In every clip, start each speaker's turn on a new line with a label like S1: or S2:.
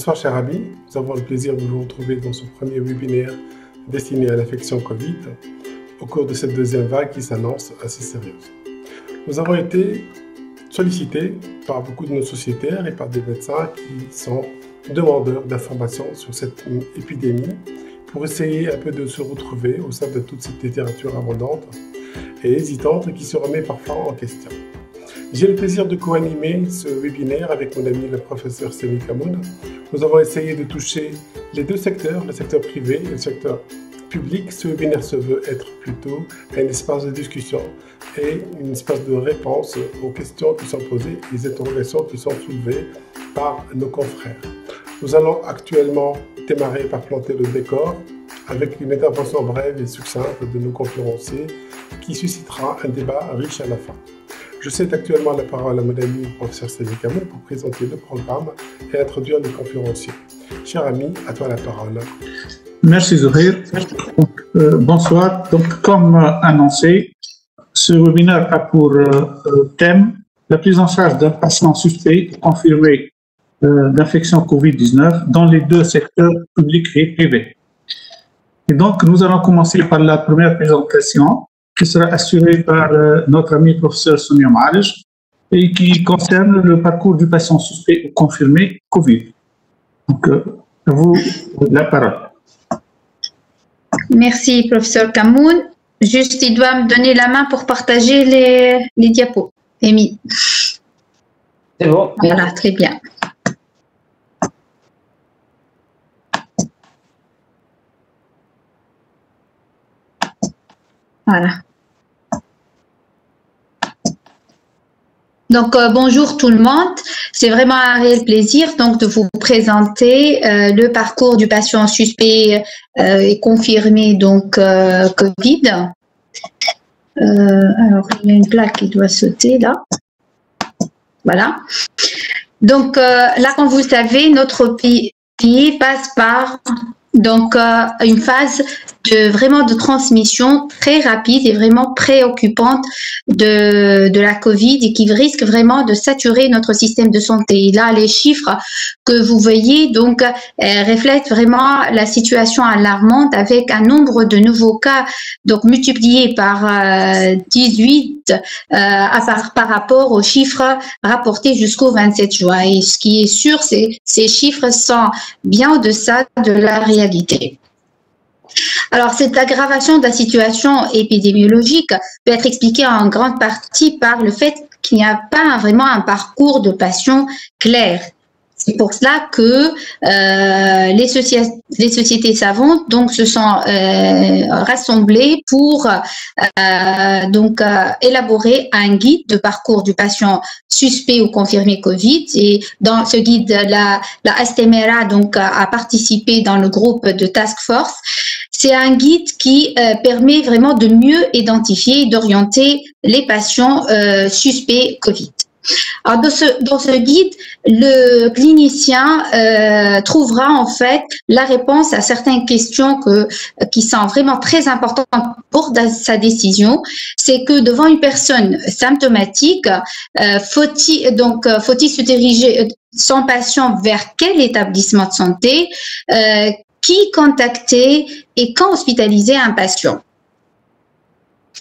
S1: Bonsoir chers amis, nous avons le plaisir de vous retrouver dans ce premier webinaire destiné à l'infection Covid au cours de cette deuxième vague qui s'annonce assez sérieuse. Nous avons été sollicités par beaucoup de nos sociétaires et par des médecins qui sont demandeurs d'informations sur cette épidémie pour essayer un peu de se retrouver au sein de toute cette littérature abondante et hésitante qui se remet parfois en question. J'ai le plaisir de co-animer ce webinaire avec mon ami le professeur Sami Kamoun. Nous avons essayé de toucher les deux secteurs, le secteur privé et le secteur public. Ce webinaire se veut être plutôt un espace de discussion et un espace de réponse aux questions qui sont posées, les interrogations qui sont soulevées par nos confrères. Nous allons actuellement démarrer par planter le décor avec une intervention brève et succincte de nos conférenciers qui suscitera un débat riche à la fin. Je cède actuellement la parole à mon ami le professeur Sami Kamoun pour présenter le programme et introduire les conférenciers. Cher ami, à toi la parole.
S2: Merci Zohir. Bonsoir. Donc, comme annoncé, ce webinaire a pour thème la prise en charge d'un patient suspect confirmé d'infection Covid-19 dans les deux secteurs publics et privés. Et donc, nous allons commencer par la première présentation qui sera assurée par notre ami professeur Sonia Marj et qui concerne le parcours du patient suspect ou confirmé Covid. Donc, à vous la parole.
S3: Merci, professeur Kamoun. Juste, il doit me donner la main pour partager les diapos. Amy.
S4: C'est bon.
S3: Voilà, très bien. Voilà. Donc, bonjour tout le monde. C'est vraiment un réel plaisir donc de vous présenter le parcours du patient suspect et confirmé donc Covid. Alors, il y a une plaque qui doit sauter là. Voilà. Donc, là, comme vous le savez, notre pays passe par donc une phase de transmission très rapide et vraiment préoccupante de la Covid et qui risque vraiment de saturer notre système de santé. Et là, les chiffres que vous voyez donc reflètent vraiment la situation alarmante avec un nombre de nouveaux cas donc multiplié par 18 par rapport aux chiffres rapportés jusqu'au 27 juin. Et ce qui est sûr, c'est que ces chiffres sont bien en deçà de la réalité. Alors, cette aggravation de la situation épidémiologique peut être expliquée en grande partie par le fait qu'il n'y a pas vraiment un parcours de patient clair. C'est pour cela que les sociétés savantes donc se sont rassemblées pour élaborer un guide de parcours du patient suspect ou confirmé Covid. Et dans ce guide, la STMRA donc a participé dans le groupe de task force. C'est un guide qui permet vraiment de mieux identifier et d'orienter les patients suspects Covid. Alors dans ce guide, le clinicien trouvera en fait la réponse à certaines questions qui sont vraiment très importantes pour sa décision. C'est que devant une personne symptomatique, faut-il se diriger son patient vers quel établissement de santé, qui contacter et quand hospitaliser un patient.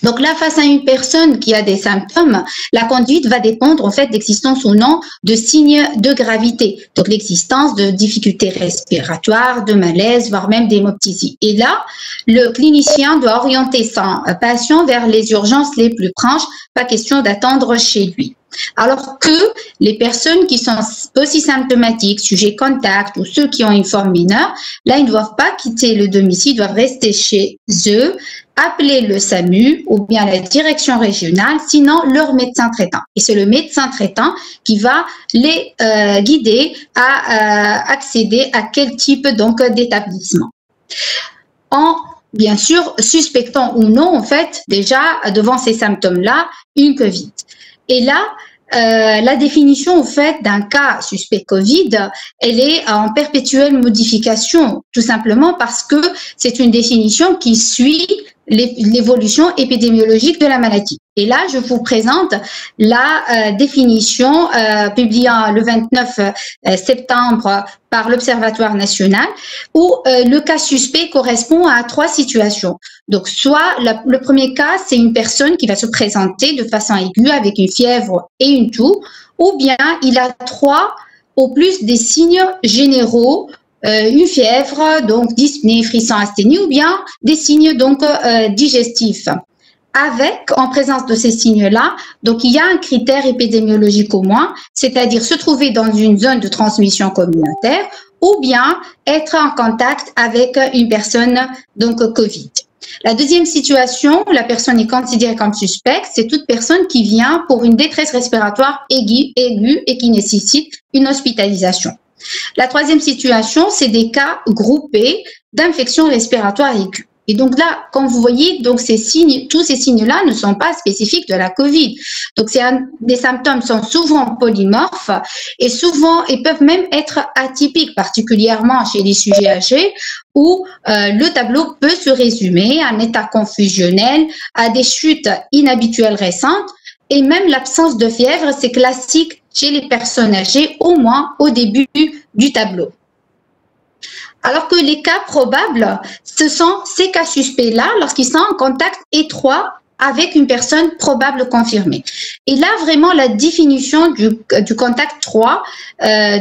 S3: Donc là, face à une personne qui a des symptômes, la conduite va dépendre en fait d'existence ou non de signes de gravité. Donc l'existence de difficultés respiratoires, de malaise, voire même d'hémoptysie. Et là, le clinicien doit orienter son patient vers les urgences les plus proches, pas question d'attendre chez lui. Alors que les personnes qui sont aussi symptomatiques, sujets contact ou ceux qui ont une forme mineure, là, ils ne doivent pas quitter le domicile, ils doivent rester chez eux, appeler le SAMU ou bien la direction régionale, sinon leur médecin traitant. Et c'est le médecin traitant qui va les guider à accéder à quel type donc d'établissement. En bien sûr suspectant ou non en fait déjà devant ces symptômes-là une Covid. Et là, la définition en fait d'un cas suspect Covid, elle est en perpétuelle modification, tout simplement parce que c'est une définition qui suit l'évolution épidémiologique de la maladie. Et là, je vous présente la définition publiée le 29 septembre par l'Observatoire national, où le cas suspect correspond à 3 situations. Donc, soit le premier cas, c'est une personne qui va se présenter de façon aiguë avec une fièvre et une toux, ou bien il a 3 au plus des signes généraux, une fièvre, donc dyspnée, frisson, asthénie, ou bien des signes donc digestifs. En présence de ces signes-là, donc il y a un critère épidémiologique au moins, c'est-à-dire se trouver dans une zone de transmission communautaire ou bien être en contact avec une personne donc Covid. La deuxième situation, la personne est considérée comme suspecte, c'est toute personne qui vient pour une détresse respiratoire aiguë et qui nécessite une hospitalisation. La troisième situation, c'est des cas groupés d'infection respiratoire aiguë. Et donc là, comme vous voyez, donc tous ces signes-là ne sont pas spécifiques de la COVID. Donc les symptômes sont souvent polymorphes et peuvent même être atypiques, particulièrement chez les sujets âgés, où le tableau peut se résumer à un état confusionnel, à des chutes inhabituelles récentes, et même l'absence de fièvre, c'est classique chez les personnes âgées, au moins au début du tableau. Alors que les cas probables, ce sont ces cas suspects-là lorsqu'ils sont en contact étroit avec une personne probable confirmée. Et là, vraiment, la définition du contact 3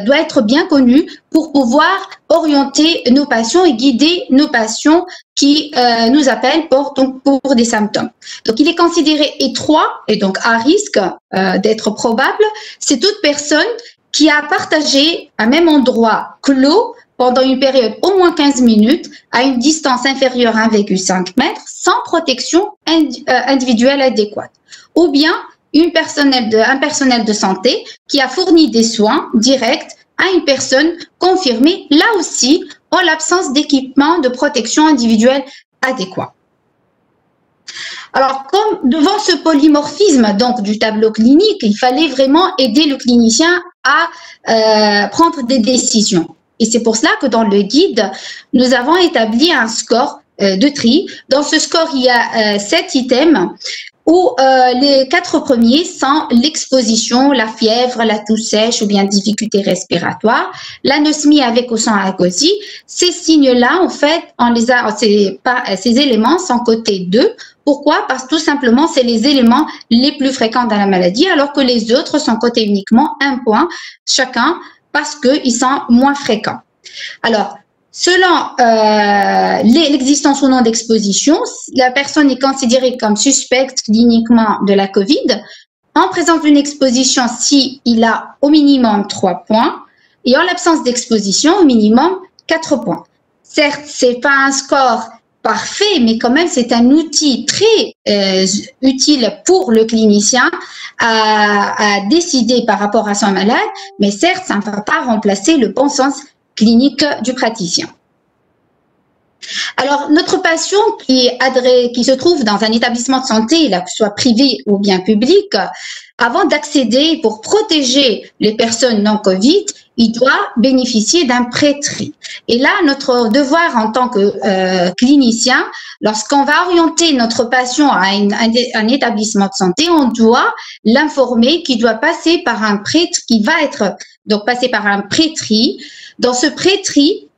S3: doit être bien connue pour pouvoir orienter nos patients et guider nos patients qui nous appellent pour des symptômes. Donc, il est considéré étroit et donc à risque d'être probable. C'est toute personne qui a partagé un même endroit clos pendant une période au moins 15 minutes à une distance inférieure à 1,5 mètre sans protection individuelle adéquate. Ou bien un personnel de santé qui a fourni des soins directs à une personne confirmée, là aussi en l'absence d'équipement de protection individuelle adéquat. Alors, comme devant ce polymorphisme donc du tableau clinique, il fallait vraiment aider le clinicien à prendre des décisions. Et c'est pour cela que dans le guide, nous avons établi un score de tri. Dans ce score, il y a 7 items où les 4 premiers sont l'exposition, la fièvre, la toux sèche ou bien difficulté respiratoire, l'anosmie avec ou sans agosie. Ces signes-là, en fait, ces éléments sont cotés 2. Pourquoi? Parce que tout simplement, c'est les éléments les plus fréquents dans la maladie, alors que les autres sont cotés uniquement 1 point chacun, parce qu'ils sont moins fréquents. Alors, selon l'existence ou non d'exposition, la personne est considérée comme suspecte cliniquement de la COVID. En présence d'une exposition, s'il a au minimum 3 points, et en l'absence d'exposition, au minimum 4 points. Certes, c'est pas un score parfait, mais quand même, c'est un outil très utile pour le clinicien à décider par rapport à son malade, mais certes, ça ne va pas remplacer le bon sens clinique du praticien. Alors, notre patient qui se trouve dans un établissement de santé, que ce soit privé ou bien public, avant d'accéder pour protéger les personnes non Covid, il doit bénéficier d'un pré-tri. Et là, notre devoir en tant que clinicien, lorsqu'on va orienter notre patient à un établissement de santé, on doit l'informer qu'il doit passer par un pré-tri, passer par un pré-tri. Dans ce pré-tri,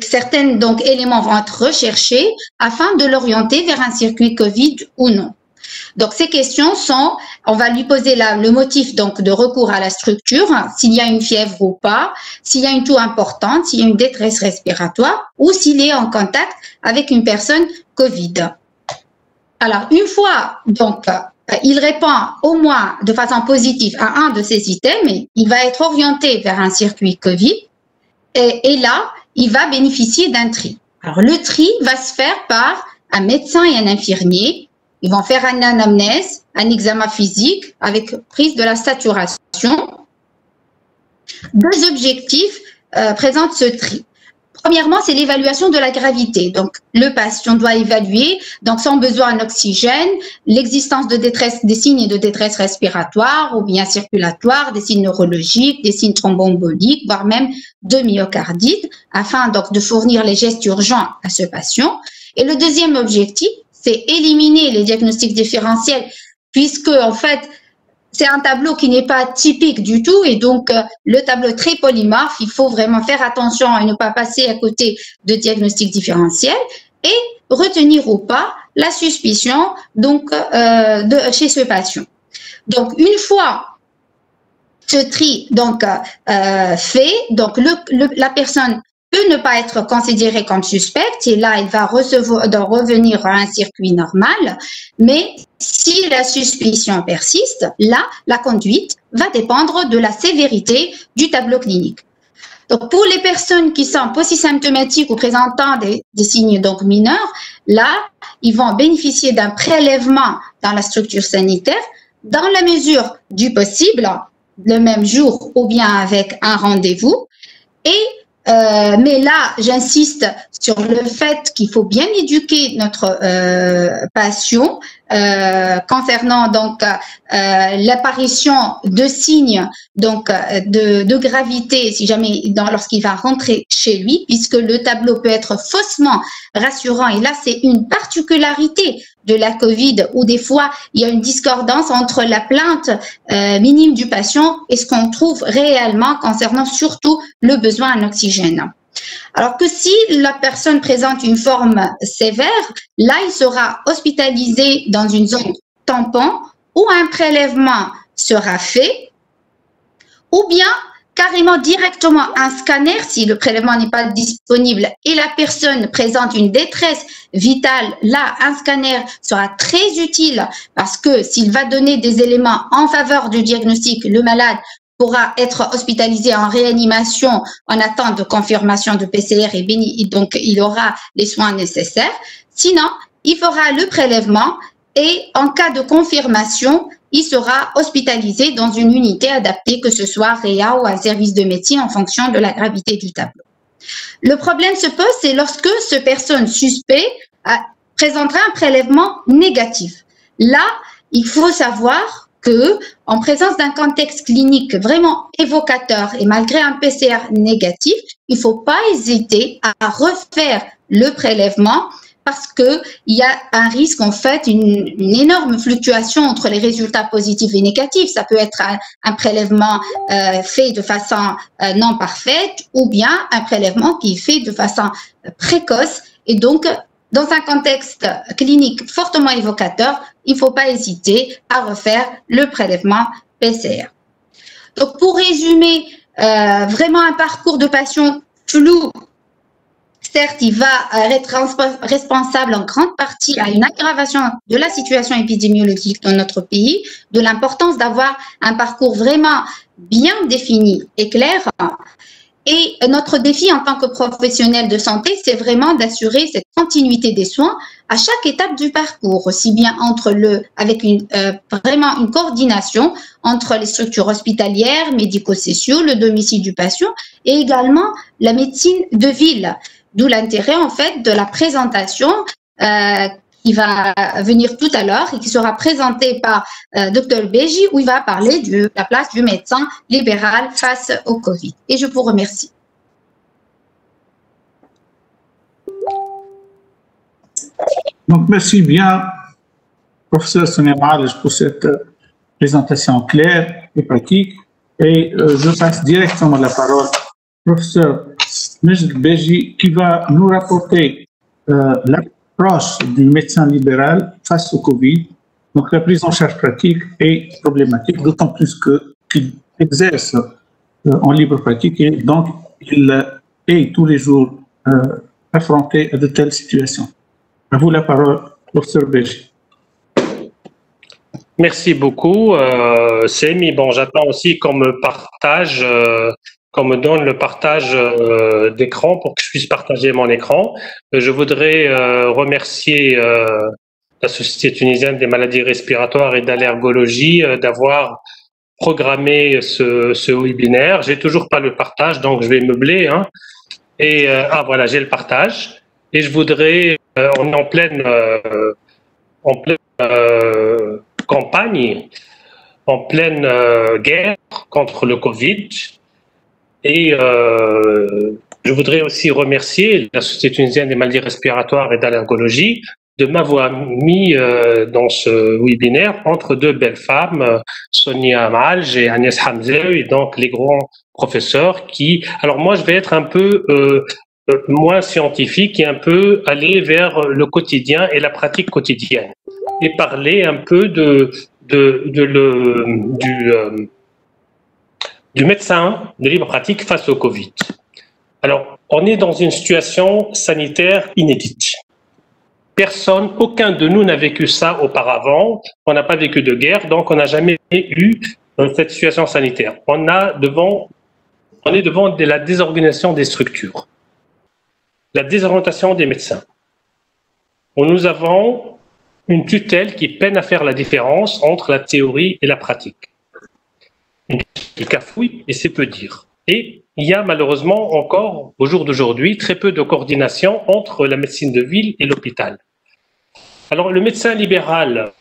S3: certains éléments vont être recherchés afin de l'orienter vers un circuit Covid ou non. Donc, ces questions sont, on va lui poser le motif de recours à la structure, s'il y a une fièvre ou pas, s'il y a une toux importante, s'il y a une détresse respiratoire ou s'il est en contact avec une personne Covid. Alors, une fois, il répond au moins de façon positive à un de ces items, il va être orienté vers un circuit Covid et là, il va bénéficier d'un tri. Alors, le tri va se faire par un médecin et un infirmier. Ils vont faire une anamnèse, un examen physique avec prise de la saturation. 2 objectifs présentent ce tri. Premièrement, c'est l'évaluation de la gravité. Donc, le patient doit évaluer son besoin en oxygène, l'existence de détresse, des signes de détresse respiratoire ou bien circulatoire, des signes neurologiques, des signes thromboemboliques, voire même de myocardite, afin de fournir les gestes urgents à ce patient. Et le deuxième objectif, c'est éliminer les diagnostics différentiels, puisque en fait, c'est un tableau qui n'est pas typique du tout et donc le tableau est très polymorphe. Il faut vraiment faire attention et ne pas passer à côté de diagnostics différentiels et retenir ou pas la suspicion donc chez ce patient. Donc une fois ce tri donc fait, donc la personne peut ne pas être considérée comme suspecte et là, elle va revenir à un circuit normal. Mais si la suspicion persiste, là, la conduite va dépendre de la sévérité du tableau clinique. Donc, pour les personnes qui sont polysymptomatiques ou présentant des signes donc mineurs, là, ils vont bénéficier d'un prélèvement dans la structure sanitaire dans la mesure du possible, le même jour ou bien avec un rendez-vous. Mais là, j'insiste sur le fait qu'il faut bien éduquer notre patient concernant donc l'apparition de signes donc de gravité si jamais lorsqu'il va rentrer chez lui, puisque le tableau peut être faussement rassurant. Et là, c'est une particularité de la COVID où des fois il y a une discordance entre la plainte minime du patient et ce qu'on trouve réellement concernant surtout le besoin en oxygène. Alors que si la personne présente une forme sévère, là, il sera hospitalisé dans une zone tampon où un prélèvement sera fait ou bien carrément directement un scanner si le prélèvement n'est pas disponible et la personne présente une détresse vitale. Là, un scanner sera très utile parce que s'il va donner des éléments en faveur du diagnostic, le malade pourra être hospitalisé en réanimation en attente de confirmation de PCR et donc il aura les soins nécessaires. Sinon, il fera le prélèvement et en cas de confirmation, il sera hospitalisé dans une unité adaptée, que ce soit réa ou un service de médecine en fonction de la gravité du tableau. Le problème se pose, c'est lorsque cette personne suspecte présentera un prélèvement négatif. Là, il faut savoir que, en présence d'un contexte clinique vraiment évocateur et malgré un PCR négatif, il ne faut pas hésiter à refaire le prélèvement parce qu'il y a un risque, en fait, une énorme fluctuation entre les résultats positifs et négatifs. Ça peut être un prélèvement fait de façon non parfaite ou bien un prélèvement qui est fait de façon précoce. Et donc, dans un contexte clinique fortement évocateur, il ne faut pas hésiter à refaire le prélèvement PCR. Donc, pour résumer, vraiment un parcours de patient flou. Certes, il va être responsable en grande partie à une aggravation de la situation épidémiologique dans notre pays, de l'importance d'avoir un parcours vraiment bien défini et clair. Et notre défi en tant que professionnel de santé, c'est vraiment d'assurer cette continuité des soins à chaque étape du parcours, aussi bien avec vraiment une coordination entre les structures hospitalières, médico-sociaux, le domicile du patient et également la médecine de ville. D'où l'intérêt en fait de la présentation qui va venir tout à l'heure et qui sera présentée par Dr Beji, où il va parler de la place du médecin libéral face au Covid. Et je vous remercie.
S2: Donc, merci bien, professeur Sonia Mahalj, pour cette présentation claire et pratique. Et je passe directement la parole au professeur Majd Beji, qui va nous rapporter l'approche du médecin libéral face au Covid. Donc, la prise en charge pratique est problématique, d'autant plus qu'il exerce en libre pratique et donc il est tous les jours affronté à de telles situations. À vous la parole, professeur Beji.
S5: Merci beaucoup, Semi. Bon, j'attends aussi qu'on me partage, qu'on me donne le partage d'écran pour que je puisse partager mon écran. Je voudrais remercier la Société tunisienne des maladies respiratoires et d'allergologie d'avoir programmé ce webinaire. J'ai toujours pas le partage, donc je vais meubler. Hein. Et voilà, j'ai le partage. Et je voudrais, on est en pleine campagne, en pleine guerre contre le Covid. Et Je voudrais aussi remercier la Société tunisienne des maladies respiratoires et d'allergologie de m'avoir mis dans ce webinaire entre deux belles femmes, Sonia Malj et Agnès Hamzaoui, et donc les grands professeurs qui... Alors moi, je vais être un peu moins scientifique et un peu aller vers le quotidien et la pratique quotidienne et parler un peu du médecin de libre pratique face au Covid. Alors, on est dans une situation sanitaire inédite. Personne, aucun de nous n'a vécu ça auparavant. On n'a pas vécu de guerre, donc on n'a jamais eu cette situation sanitaire. On est devant de la désorganisation des structures, la désorientation des médecins. Nous avons une tutelle qui peine à faire la différence entre la théorie et la pratique. Il cafouille et c'est peu dire. Et il y a malheureusement encore, au jour d'aujourd'hui, très peu de coordination entre la médecine de ville et l'hôpital. Alors, le médecin libéral,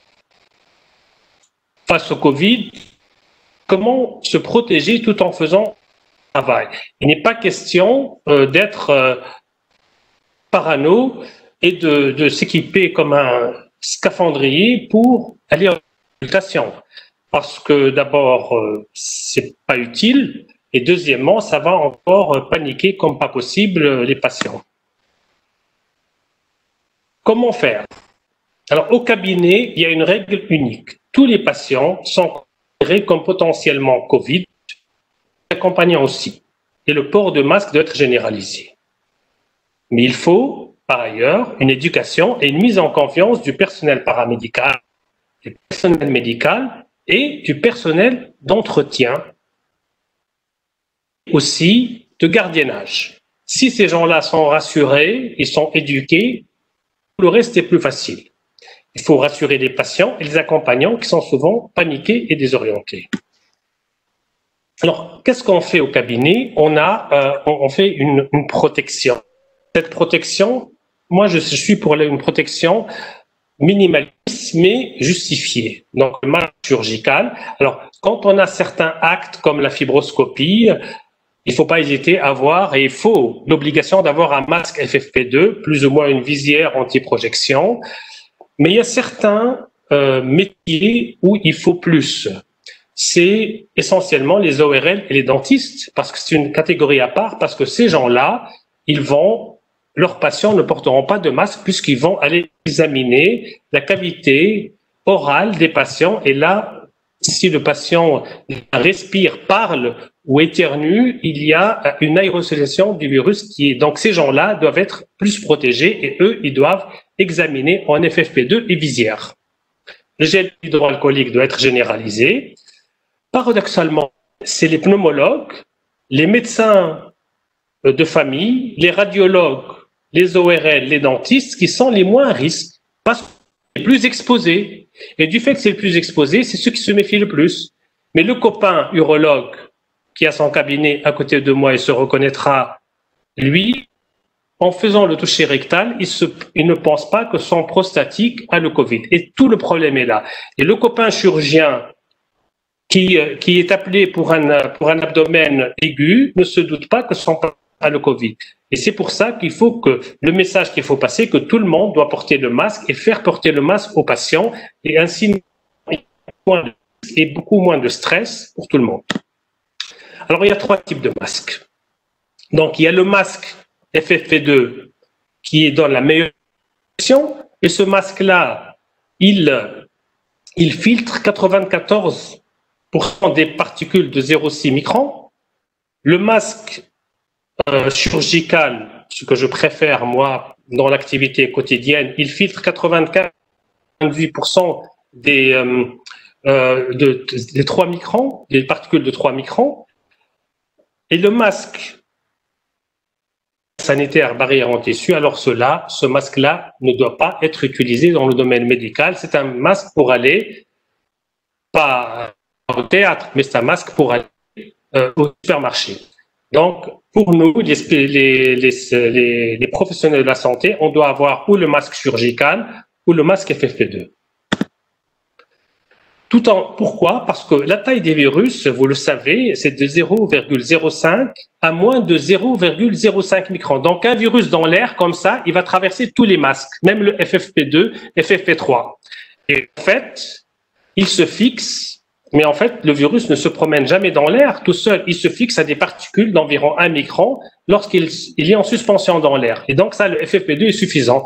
S5: face au Covid, comment se protéger tout en faisant un travail? Il n'est pas question d'être parano et de s'équiper comme un scaphandrier pour aller en consultation. Parce que d'abord, c'est pas utile, et deuxièmement, ça va encore paniquer comme pas possible les patients. Comment faire? Alors, au cabinet, il y a une règle unique. Tous les patients sont considérés comme potentiellement Covid, accompagnants aussi. Et le port de masque doit être généralisé. Mais il faut, par ailleurs, une éducation et une mise en confiance du personnel paramédical, du personnel médical et du personnel d'entretien, aussi de gardiennage. Si ces gens-là sont rassurés, ils sont éduqués, le reste est plus facile. Il faut rassurer les patients et les accompagnants qui sont souvent paniqués et désorientés. Alors, qu'est-ce qu'on fait au cabinet? On fait une protection. Cette protection, moi je suis pour une protection minimaliste mais justifiée. Donc, le masque chirurgical. Alors, quand on a certains actes comme la fibroscopie, il ne faut pas hésiter à avoir, et il faut l'obligation d'avoir un masque FFP2, plus ou moins une visière anti-projection. Mais il y a certains métiers où il faut plus. C'est essentiellement les ORL et les dentistes, parce que c'est une catégorie à part, parce que ces gens-là, leurs patients ne porteront pas de masque puisqu'ils vont aller examiner la cavité orale des patients. Et là, si le patient respire, parle ou éternue, il y a une aérosolisation du virus donc ces gens-là doivent être plus protégés et eux, ils doivent examiner en FFP2 et visière. Le gel hydroalcoolique doit être généralisé. Paradoxalement, c'est les pneumologues, les médecins de famille, les radiologues, les ORL, les dentistes qui sont les moins à risque parce que c'est les plus exposés. Et du fait que c'est le plus exposé, c'est ceux qui se méfient le plus. Mais le copain urologue qui a son cabinet à côté de moi et se reconnaîtra, lui, en faisant le toucher rectal, il ne pense pas que son prostatique a le Covid. Et tout le problème est là. Et le copain chirurgien qui est appelé pour un abdomen aigu ne se doute pas que son patient a le Covid. Et c'est pour ça qu'il faut que le message qu'il faut passer, que tout le monde doit porter le masque et faire porter le masque aux patients et ainsi et beaucoup moins de stress pour tout le monde. Alors, il y a 3 types de masques. Donc, il y a le masque FFP2 qui est dans la meilleure position et ce masque-là, il filtre 94% des particules de 0,6 microns. Le masque chirurgical, ce que je préfère, moi, dans l'activité quotidienne, il filtre 98% des 3 microns, des particules de 3 microns. Et le masque sanitaire barrière en tissu, alors ce masque-là ne doit pas être utilisé dans le domaine médical. C'est un masque pour aller, pas au théâtre, mais c'est un masque pour aller au supermarché. Donc, pour nous, les professionnels de la santé, on doit avoir ou le masque chirurgical ou le masque FFP2. Pourquoi? Parce que la taille des virus, vous le savez, c'est de 0,05 à moins de 0,05 microns. Donc, un virus dans l'air, comme ça, il va traverser tous les masques, même le FFP2, FFP3. Et en fait, il se fixe, mais en fait, le virus ne se promène jamais dans l'air tout seul. Il se fixe à des particules d'environ 1 micron lorsqu'il est en suspension dans l'air. Et donc, ça, le FFP2 est suffisant.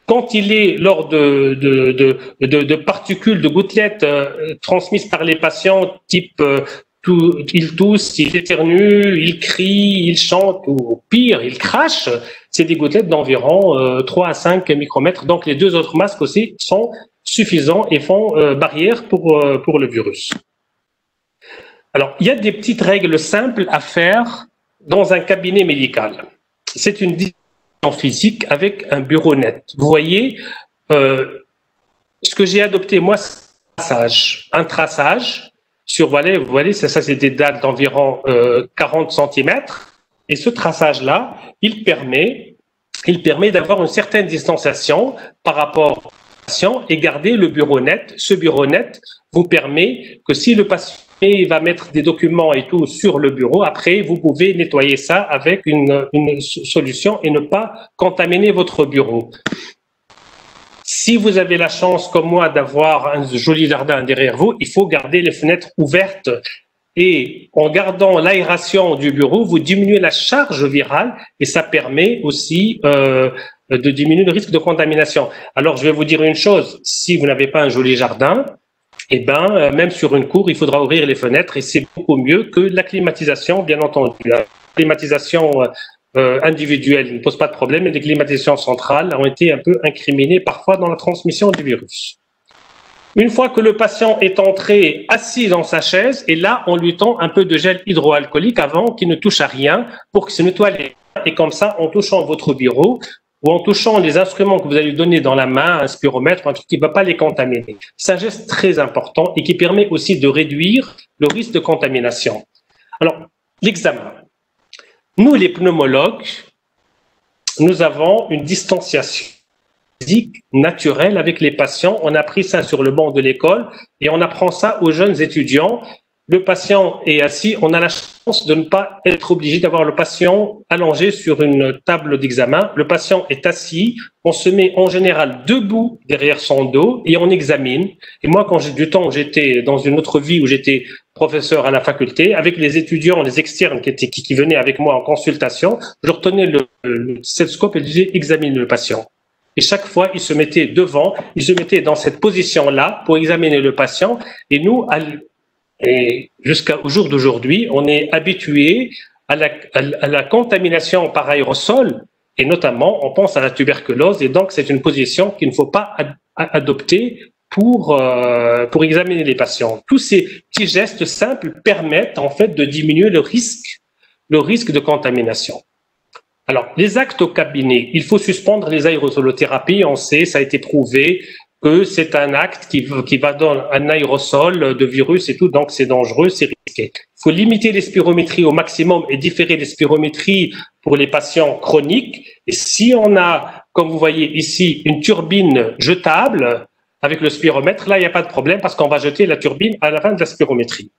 S5: Quand il est lors de particules, de gouttelettes transmises par les patients, type il tousse, il éternue, il crie, il chante, ou pire, il crache, c'est des gouttelettes d'environ 3 à 5 micromètres. Donc les deux autres masques aussi sont suffisants et font barrière pour le virus. Alors, il y a des petites règles simples à faire dans un cabinet médical. C'est une physique avec un bureau net. Vous voyez, ce que j'ai adopté, moi, c'est un traçage sur, vous voyez, ça c'est des dates d'environ 40 cm. Et ce traçage-là, il permet d'avoir une certaine distanciation par rapport au patient et garder le bureau net. Ce bureau net vous permet que si le patient va mettre des documents et tout sur le bureau, après, vous pouvez nettoyer ça avec une solution et ne pas contaminer votre bureau. Si vous avez la chance, comme moi, d'avoir un joli jardin derrière vous, il faut garder les fenêtres ouvertes. Et en gardant l'aération du bureau, vous diminuez la charge virale et ça permet aussi de diminuer le risque de contamination. Alors, je vais vous dire une chose, si vous n'avez pas un joli jardin, eh ben, même sur une cour, il faudra ouvrir les fenêtres et c'est beaucoup mieux que la climatisation, bien entendu. La climatisation individuelle ne pose pas de problème, mais les climatisations centrales ont été un peu incriminées parfois dans la transmission du virus. Une fois que le patient est entré assis dans sa chaise, et là, on lui tend un peu de gel hydroalcoolique avant qu'il ne touche à rien pour qu'il se nettoie les mains. Et comme ça, en touchant votre bureau, ou en touchant les instruments que vous allez lui donner dans la main, un spiromètre, un truc qui ne va pas les contaminer. C'est un geste très important et qui permet aussi de réduire le risque de contamination. Alors, l'examen. Nous, les pneumologues, nous avons une distanciation physique naturelle avec les patients. On a appris ça sur le banc de l'école et on apprend ça aux jeunes étudiants. Le patient est assis, on a la chance de ne pas être obligé d'avoir le patient allongé sur une table d'examen. Le patient est assis, on se met en général debout derrière son dos et on examine. Et moi, quand j'ai du temps, j'étais dans une autre vie où j'étais professeur à la faculté, avec les étudiants, les externes qui venaient avec moi en consultation, je retenais le stéthoscope et je disais « examine le patient ». Et chaque fois, il se mettait devant, il se mettait dans cette position-là pour examiner le patient. Et nous, et jusqu'au jour d'aujourd'hui, on est habitué à la contamination par aérosol, et notamment, on pense à la tuberculose, et donc c'est une position qu'il ne faut pas adopter pour examiner les patients. Tous ces petits gestes simples permettent en fait de diminuer le risque de contamination. Alors, les actes au cabinet, il faut suspendre les aérosolothérapies, on sait, ça a été prouvé, que c'est un acte qui va dans un aérosol de virus et tout, donc c'est dangereux, c'est risqué. Il faut limiter les spirométries au maximum et différer les spirométries pour les patients chroniques. Et si on a, comme vous voyez ici, une turbine jetable avec le spiromètre, là, il n'y a pas de problème parce qu'on va jeter la turbine à la fin de la spirométrie.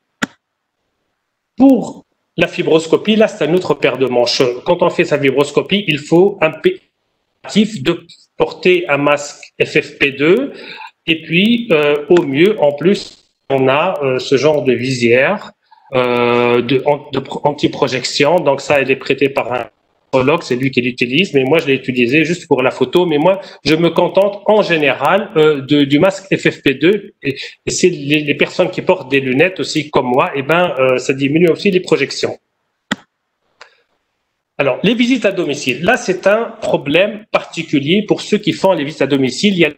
S5: Pour la fibroscopie, là, c'est un autre paire de manches. Quand on fait sa fibroscopie, il faut un impératif de porter un masque FFP2 et puis au mieux en plus on a ce genre de visière anti-projection, donc ça elle est prêtée par un neurologue, c'est lui qui l'utilise, mais moi je l'ai utilisé juste pour la photo, mais moi je me contente en général du masque FFP2 et c'est les personnes qui portent des lunettes aussi comme moi, et ben ça diminue aussi les projections. Alors, les visites à domicile, là, c'est un problème particulier pour ceux qui font les visites à domicile. Il y a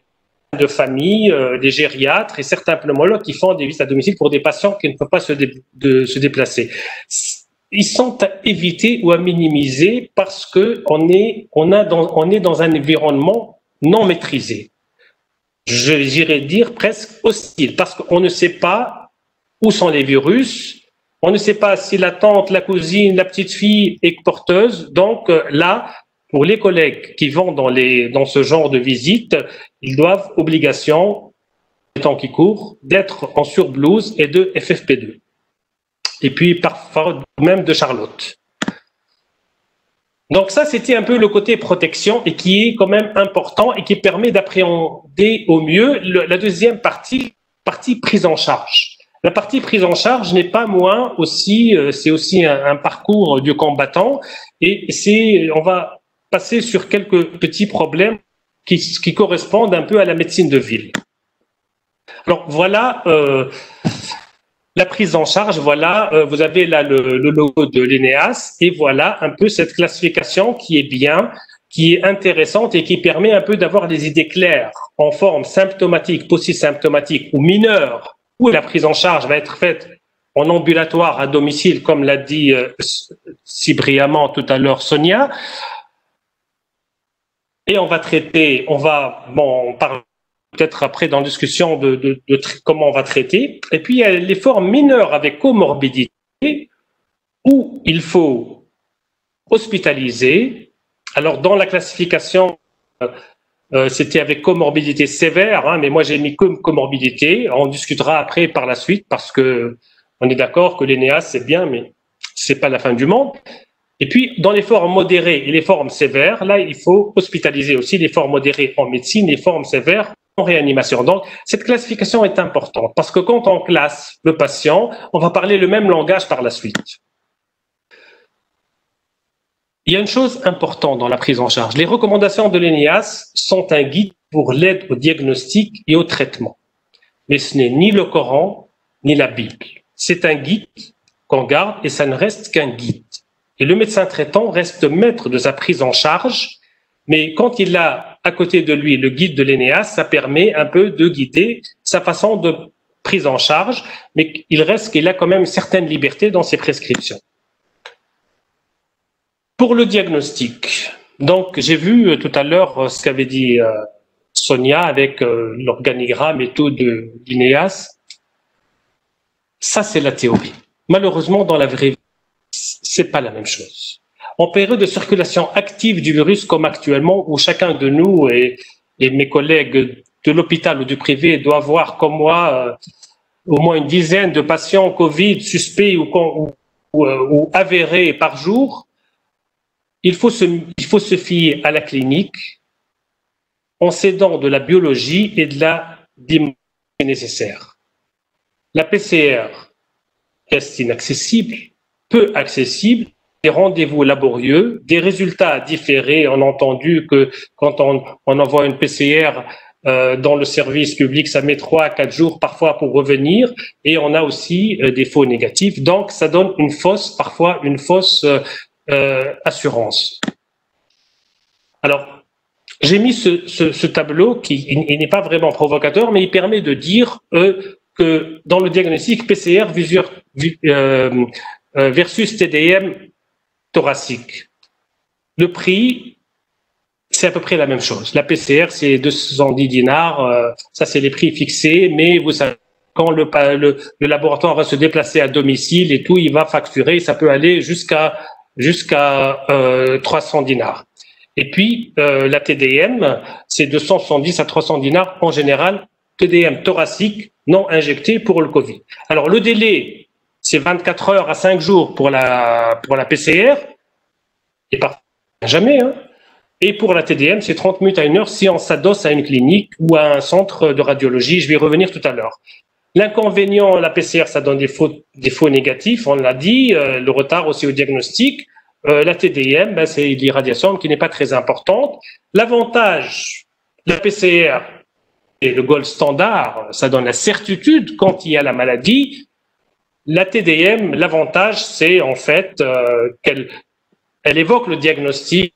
S5: de familles, des gériatres et certains pneumologues qui font des visites à domicile pour des patients qui ne peuvent pas se déplacer. Ils sont à éviter ou à minimiser parce que on est dans un environnement non maîtrisé. J'irais dire presque hostile parce qu'on ne sait pas où sont les virus. On ne sait pas si la tante, la cousine, la petite fille est porteuse. Donc là, pour les collègues qui vont dans ce genre de visite, ils doivent obligation les temps qui courent, d'être en surblouse et de FFP2. Et puis parfois même de Charlotte. Donc ça, c'était un peu le côté protection et qui est quand même important et qui permet d'appréhender au mieux la deuxième partie prise en charge. La partie prise en charge n'est pas moins aussi, c'est aussi un parcours du combattant et on va passer sur quelques petits problèmes qui correspondent un peu à la médecine de ville. Alors voilà la prise en charge, voilà, vous avez là le logo de l'ENEAS et voilà un peu cette classification qui est bien, qui est intéressante et qui permet un peu d'avoir des idées claires en forme symptomatique, post-symptomatique ou mineure, où la prise en charge va être faite en ambulatoire à domicile, comme l'a dit si brillamment tout à l'heure Sonia. Et on va traiter, on parle peut-être après dans la discussion de comment on va traiter. Et puis, il y a les formes mineures avec comorbidité où il faut hospitaliser. Alors, dans la classification, c'était avec comorbidité sévère, hein, mais moi, j'ai mis comorbidité. On discutera après par la suite parce que on est d'accord que l'ENEAS, c'est bien, mais c'est pas la fin du monde. Et puis, dans les formes modérées et les formes sévères, là, il faut hospitaliser aussi les formes modérées en médecine, les formes sévères en réanimation. Donc, cette classification est importante parce que quand on classe le patient, on va parler le même langage par la suite. Il y a une chose importante dans la prise en charge. Les recommandations de l'ENEAS sont un guide pour l'aide au diagnostic et au traitement. Mais ce n'est ni le Coran, ni la Bible. C'est un guide qu'on garde et ça ne reste qu'un guide. Et le médecin traitant reste maître de sa prise en charge, mais quand il a à côté de lui le guide de l'ENEAS, ça permet un peu de guider sa façon de prise en charge, mais il reste qu'il a quand même une certaine liberté dans ses prescriptions. Pour le diagnostic, donc j'ai vu tout à l'heure ce qu'avait dit Sonia avec l'organigramme et tout de l'ENEAS. Ça, c'est la théorie. Malheureusement, dans la vraie vie, c'est pas la même chose. En période de circulation active du virus comme actuellement, où chacun de nous et mes collègues de l'hôpital ou du privé doivent voir comme moi au moins une dizaine de patients Covid suspects ou avérés par jour, il faut se fier à la clinique en s'aidant de la biologie et de la dimension nécessaire. La PCR reste inaccessible, peu accessible, des rendez-vous laborieux, des résultats différés. On a entendu que quand on envoie une PCR dans le service public, ça met 3 à 4 jours parfois pour revenir, et on a aussi des faux négatifs. Donc, ça donne parfois une fausse assurance. Alors, j'ai mis ce tableau qui n'est pas vraiment provocateur, mais il permet de dire que dans le diagnostic PCR versus TDM thoracique, le prix, c'est à peu près la même chose. La PCR, c'est 210 dinars, ça c'est les prix fixés, mais vous savez, quand le laboratoire va se déplacer à domicile et tout, il va facturer, ça peut aller jusqu'à 300 dinars. Et puis, la TDM, c'est 270 à 300 dinars en général, TDM thoracique non injecté pour le Covid. Alors, le délai, c'est 24 heures à 5 jours pour la PCR, et parfois jamais, hein. Et pour la TDM, c'est 30 minutes à 1 heure si on s'adosse à une clinique ou à un centre de radiologie. Je vais y revenir tout à l'heure. L'inconvénient, la PCR, ça donne des faux négatifs, on l'a dit, le retard aussi au diagnostic. La TDM, c'est l'irradiation qui n'est pas très importante. L'avantage, la PCR est le gold standard, ça donne la certitude quand il y a la maladie. La TDM, l'avantage, c'est en fait qu'elle évoque le diagnostic,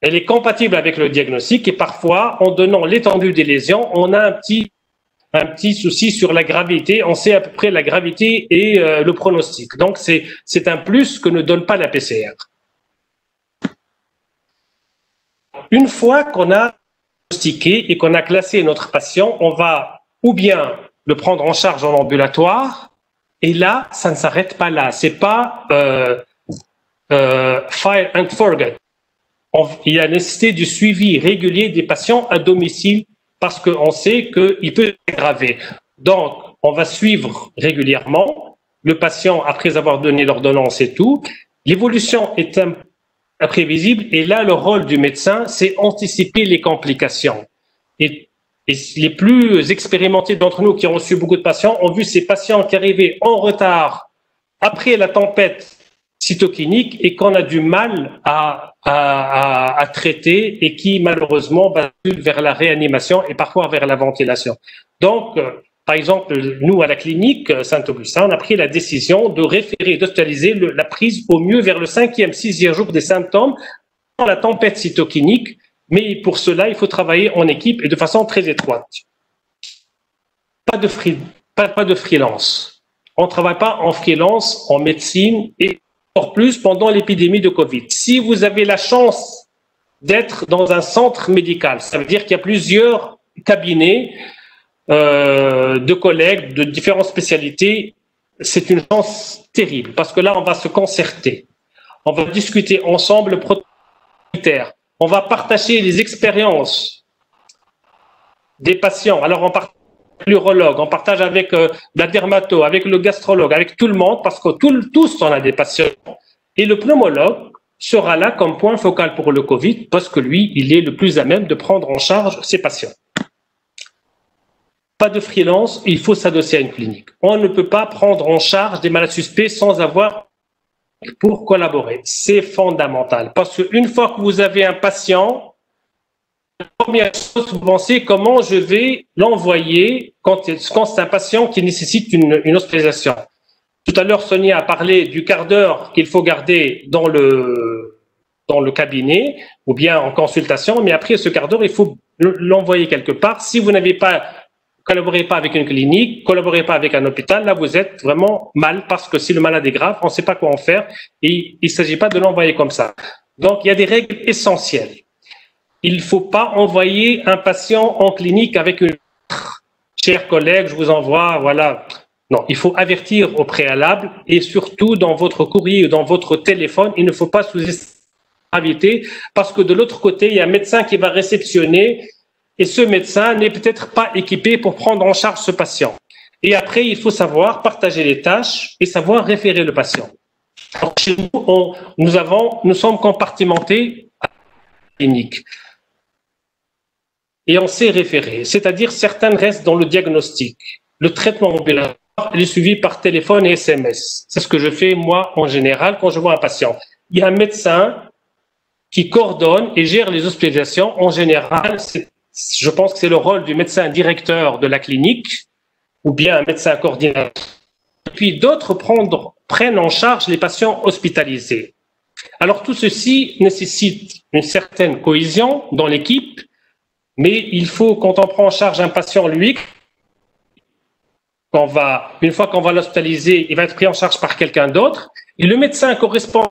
S5: elle est compatible avec le diagnostic et parfois, en donnant l'étendue des lésions, on a un petit souci sur la gravité, on sait à peu près la gravité et le pronostic. Donc, c'est un plus que ne donne pas la PCR. Une fois qu'on a diagnostiqué et qu'on a classé notre patient, on va ou bien le prendre en charge en ambulatoire, et là, ça ne s'arrête pas là. C'est pas fire and forget. Il y a nécessité du suivi régulier des patients à domicile parce qu'on sait qu'il peut s'aggraver. Donc, on va suivre régulièrement le patient après avoir donné l'ordonnance et tout. L'évolution est imprévisible et là, le rôle du médecin, c'est anticiper les complications. Et les plus expérimentés d'entre nous qui ont reçu beaucoup de patients ont vu ces patients qui arrivaient en retard après la tempête cytokinique et qu'on a du mal à traiter et qui malheureusement basculent vers la réanimation et parfois vers la ventilation. Donc, par exemple, nous à la clinique Saint-Augustin, on a pris la décision de référer, d'hospitaliser la prise au mieux vers le 5e, 6e jour des symptômes dans la tempête cytokinique. Mais pour cela, il faut travailler en équipe et de façon très étroite. Pas de freelance. On ne travaille pas en freelance, en médecine et encore plus pendant l'épidémie de Covid. Si vous avez la chance d'être dans un centre médical, ça veut dire qu'il y a plusieurs cabinets de collègues de différentes spécialités, c'est une chance terrible parce que là, on va se concerter. On va discuter ensemble le protocole sanitaire. On va partager les expériences des patients. Alors, on partage avec l'urologue, on partage avec la dermato, avec le gastrologue, avec tout le monde, parce que tous on a des patients. Et le pneumologue sera là comme point focal pour le Covid, parce que lui, il est le plus à même de prendre en charge ses patients. Pas de freelance, il faut s'adosser à une clinique. On ne peut pas prendre en charge des malades suspects sans avoir pour collaborer. C'est fondamental. Parce qu'une fois que vous avez un patient, la première chose, vous pensez comment je vais l'envoyer quand c'est un patient qui nécessite une hospitalisation. Tout à l'heure, Sonia a parlé du quart d'heure qu'il faut garder dans le cabinet ou bien en consultation, mais après ce quart d'heure, il faut l'envoyer quelque part. Si vous n'avez pas collaborez pas avec une clinique, collaborez pas avec un hôpital, là vous êtes vraiment mal parce que si le malade est grave, on ne sait pas quoi en faire et il ne s'agit pas de l'envoyer comme ça. Donc il y a des règles essentielles. Il ne faut pas envoyer un patient en clinique avec une chers collègues, je vous envoie, voilà. Non, il faut avertir au préalable et surtout dans votre courrier ou dans votre téléphone, il ne faut pas sous-estimer la gravité parce que de l'autre côté, il y a un médecin qui va réceptionner et ce médecin n'est peut-être pas équipé pour prendre en charge ce patient. Et après, il faut savoir partager les tâches et savoir référer le patient. Alors, chez nous, nous sommes compartimentés à la clinique. Et on sait référer. C'est-à-dire, certaines restent dans le diagnostic. Le traitement ambulatoire, il est suivi par téléphone et SMS. C'est ce que je fais, moi, en général, quand je vois un patient. Il y a un médecin qui coordonne et gère les hospitalisations. En général, je pense que c'est le rôle du médecin directeur de la clinique ou bien un médecin coordinateur. Et puis d'autres prennent en charge les patients hospitalisés. Alors tout ceci nécessite une certaine cohésion dans l'équipe, mais il faut, quand on prend en charge un patient, lui, une fois qu'on va l'hospitaliser, il va être pris en charge par quelqu'un d'autre. Et le médecin correspond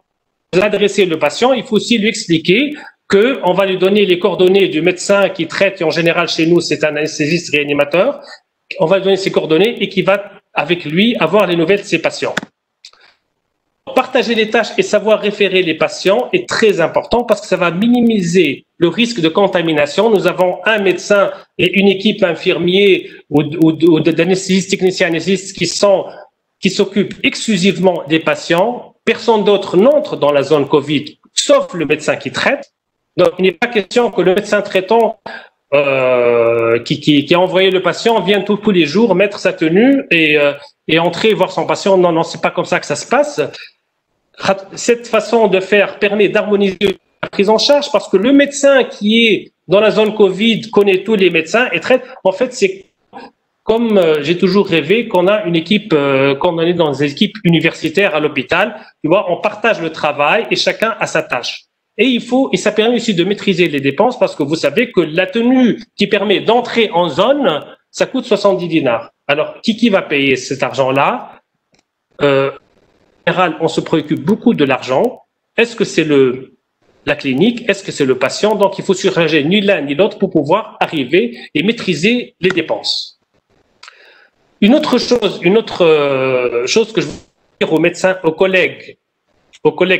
S5: à adresser le patient, il faut aussi lui expliquer qu'on va lui donner les coordonnées du médecin qui traite, et en général chez nous c'est un anesthésiste réanimateur, on va lui donner ses coordonnées et qui va avec lui avoir les nouvelles de ses patients. Partager les tâches et savoir référer les patients est très important parce que ça va minimiser le risque de contamination. Nous avons un médecin et une équipe infirmier ou d'anesthésistes, techniciens anesthésistes qui s'occupent exclusivement des patients. Personne d'autre n'entre dans la zone Covid, sauf le médecin qui traite. Donc, il n'est pas question que le médecin traitant qui a envoyé le patient vienne tous les jours mettre sa tenue et entrer voir son patient. Non, c'est pas comme ça que ça se passe. Cette façon de faire permet d'harmoniser la prise en charge parce que le médecin qui est dans la zone Covid connaît tous les médecins et traite. En fait, c'est comme j'ai toujours rêvé qu'on a une équipe, qu'on est dans des équipes universitaires à l'hôpital. Tu vois, on partage le travail et chacun a sa tâche. Et ça permet aussi de maîtriser les dépenses parce que vous savez que la tenue qui permet d'entrer en zone, ça coûte 70 dinars. Alors, qui va payer cet argent-là? En général, on se préoccupe beaucoup de l'argent. Est-ce que c'est la clinique? Est-ce que c'est le patient? Donc, il faut surcharger ni l'un ni l'autre pour pouvoir arriver et maîtriser les dépenses. Une autre chose que je veux dire aux médecins, aux collègues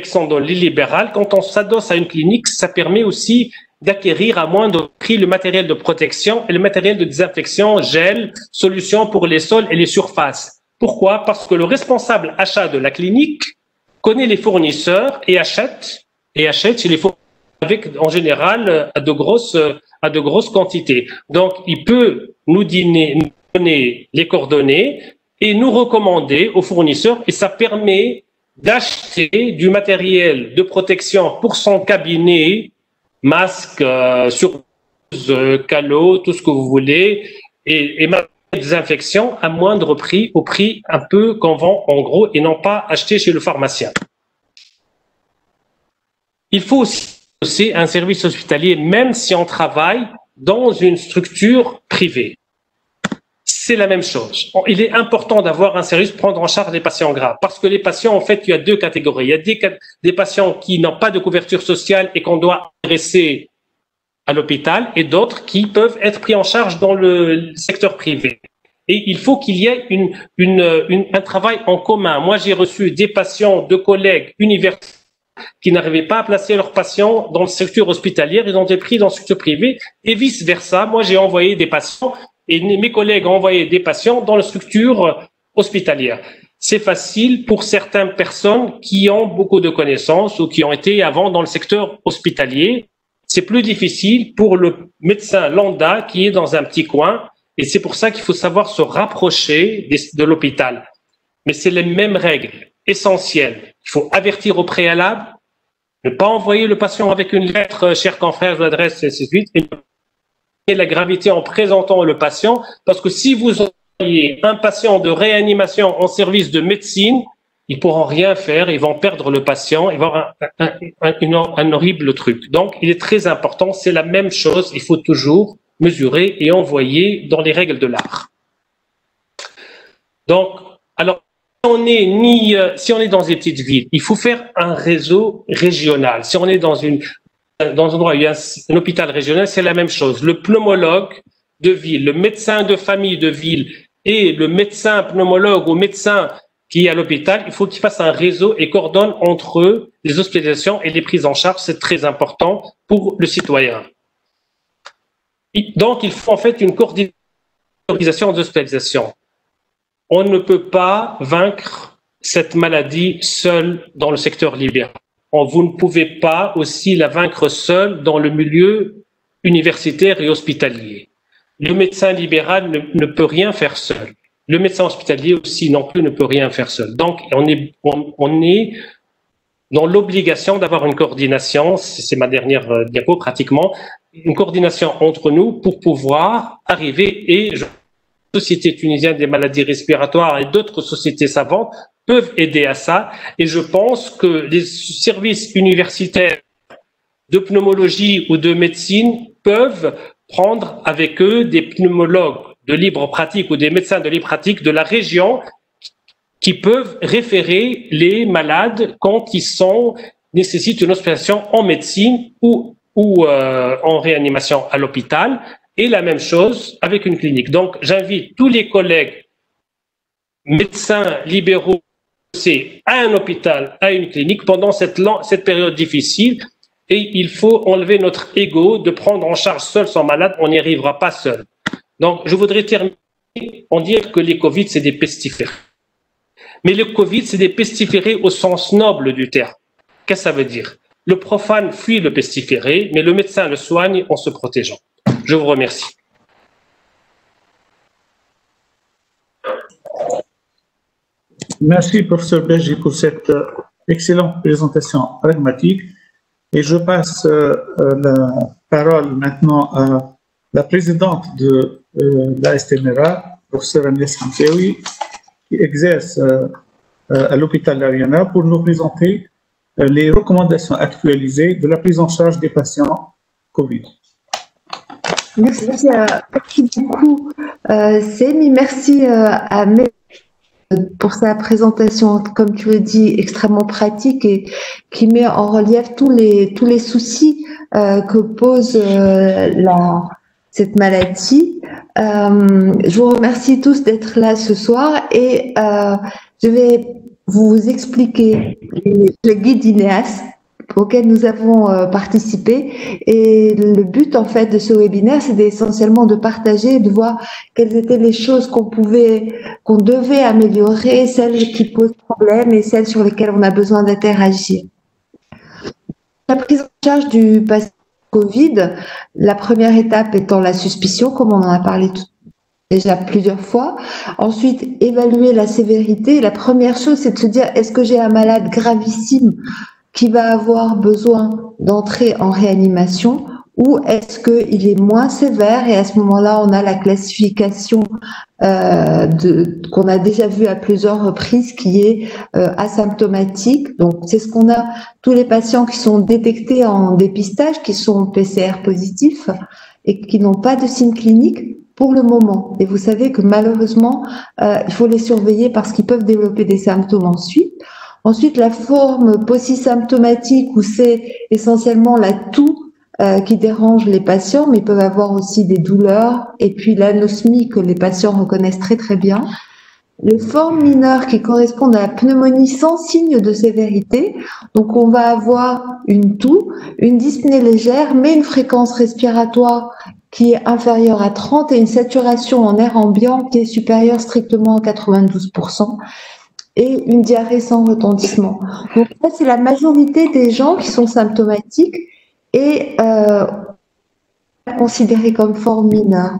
S5: qui sont dans l'île libérale, quand on s'adosse à une clinique, ça permet aussi d'acquérir à moindre prix le matériel de protection et le matériel de désinfection, gel, solution pour les sols et les surfaces. Pourquoi? Parce que le responsable achat de la clinique connaît les fournisseurs et achète chez les fournisseurs avec, en général, à de grosses quantités. Donc, il peut nous donner les coordonnées et nous recommander aux fournisseurs, et ça permet d'acheter du matériel de protection pour son cabinet, masque, calots, tout ce que vous voulez, et matériel de désinfection à moindre prix, au prix un peu qu'on vend en gros, et non pas acheter chez le pharmacien. Il faut aussi un service hospitalier, même si on travaille dans une structure privée. C'est la même chose. Il est important d'avoir un service pour prendre en charge les patients graves. Parce que les patients, en fait, il y a deux catégories. Il y a des patients qui n'ont pas de couverture sociale et qu'on doit adresser à l'hôpital, et d'autres qui peuvent être pris en charge dans le secteur privé. Et il faut qu'il y ait un travail en commun. Moi, j'ai reçu des patients, de collègues universitaires qui n'arrivaient pas à placer leurs patients dans le secteur hospitalier, ils ont été pris dans le secteur privé, et vice-versa. Moi, j'ai envoyé des patients, et mes collègues ont envoyé des patients dans la structure hospitalière. C'est facile pour certaines personnes qui ont beaucoup de connaissances ou qui ont été avant dans le secteur hospitalier. C'est plus difficile pour le médecin lambda qui est dans un petit coin, et c'est pour ça qu'il faut savoir se rapprocher de l'hôpital. Mais c'est les mêmes règles essentielles. Il faut avertir au préalable, ne pas envoyer le patient avec une lettre, cher confrère, l'adresse, et ainsi de suite, et la gravité en présentant le patient, parce que si vous envoyez un patient de réanimation en service de médecine, ils pourront rien faire, ils vont perdre le patient, ils vont avoir un horrible truc. Donc, il est très important, c'est la même chose, il faut toujours mesurer et envoyer dans les règles de l'art. Donc, alors, si on est dans des petites villes, il faut faire un réseau régional. Si on est dans un endroit où il y a un hôpital régional, c'est la même chose. Le pneumologue de ville, le médecin de famille de ville et le médecin pneumologue ou médecin qui est à l'hôpital, il faut qu'ils fassent un réseau et coordonnent entre eux les hospitalisations et les prises en charge. C'est très important pour le citoyen. Donc, il faut en fait une coordination d'hospitalisation. On ne peut pas vaincre cette maladie seule dans le secteur libéral. Vous ne pouvez pas aussi la vaincre seul dans le milieu universitaire et hospitalier. Le médecin libéral ne peut rien faire seul. Le médecin hospitalier aussi non plus ne peut rien faire seul. Donc, on est dans l'obligation d'avoir une coordination, c'est ma dernière diapo pratiquement, une coordination entre nous pour pouvoir arriver, et la Société tunisienne des maladies respiratoires et d'autres sociétés savantes peuvent aider à ça. Et je pense que les services universitaires de pneumologie ou de médecine peuvent prendre avec eux des pneumologues de libre pratique ou des médecins de libre pratique de la région qui peuvent référer les malades quand ils nécessitent une hospitalisation en médecine ou en réanimation à l'hôpital, et la même chose avec une clinique. Donc, j'invite tous les collègues médecins libéraux à un hôpital, à une clinique pendant cette période difficile, et il faut enlever notre ego de prendre en charge seul son malade, on n'y arrivera pas seul. Donc, je voudrais terminer en dire que les Covid, c'est des pestiférés. Mais le Covid, c'est des pestiférés au sens noble du terme. Qu'est-ce que ça veut dire? Le profane fuit le pestiféré, mais le médecin le soigne en se protégeant. Je vous remercie.
S2: Merci, professeur Belgi, pour cette excellente présentation pragmatique. Et je passe la parole maintenant à la présidente de la STMRA, professeur Agnès Hamsaoui, qui exerce à l'hôpital d'Ariana, pour nous présenter les recommandations actualisées de la prise en charge des patients Covid.
S6: Merci beaucoup, Semi. Merci à Mel pour sa présentation, comme tu le dis, extrêmement pratique et qui met en relief tous les soucis que pose cette maladie. Je vous remercie tous d'être là ce soir, et je vais vous expliquer le guide INEAS auquel nous avons participé. Et le but, en fait, de ce webinaire, c'était essentiellement de partager, de voir quelles étaient les choses qu'on devait améliorer, celles qui posent problème et celles sur lesquelles on a besoin d'interagir. La prise en charge du patient Covid, la première étape étant la suspicion, comme on en a parlé déjà plusieurs fois. Ensuite, évaluer la sévérité. La première chose, c'est de se dire, est-ce que j'ai un malade gravissime qui va avoir besoin d'entrer en réanimation ou est-ce qu'il est moins sévère? Et à ce moment-là, on a la classification qu'on a déjà vue à plusieurs reprises qui est asymptomatique. Donc, c'est ce qu'on a, tous les patients qui sont détectés en dépistage, qui sont PCR positifs et qui n'ont pas de signes cliniques pour le moment. Et vous savez que malheureusement, il faut les surveiller parce qu'ils peuvent développer des symptômes ensuite. Ensuite, la forme polysymptomatique où c'est essentiellement la toux qui dérange les patients, mais ils peuvent avoir aussi des douleurs, et puis l'anosmie que les patients reconnaissent très très bien. Les formes mineures qui correspondent à la pneumonie sans signe de sévérité, donc on va avoir une toux, une dyspnée légère, mais une fréquence respiratoire qui est inférieure à 30 et une saturation en air ambiant qui est supérieure strictement à 92%. Et une diarrhée sans retentissement. Donc ça, c'est la majorité des gens qui sont symptomatiques et considérés comme forme mineure.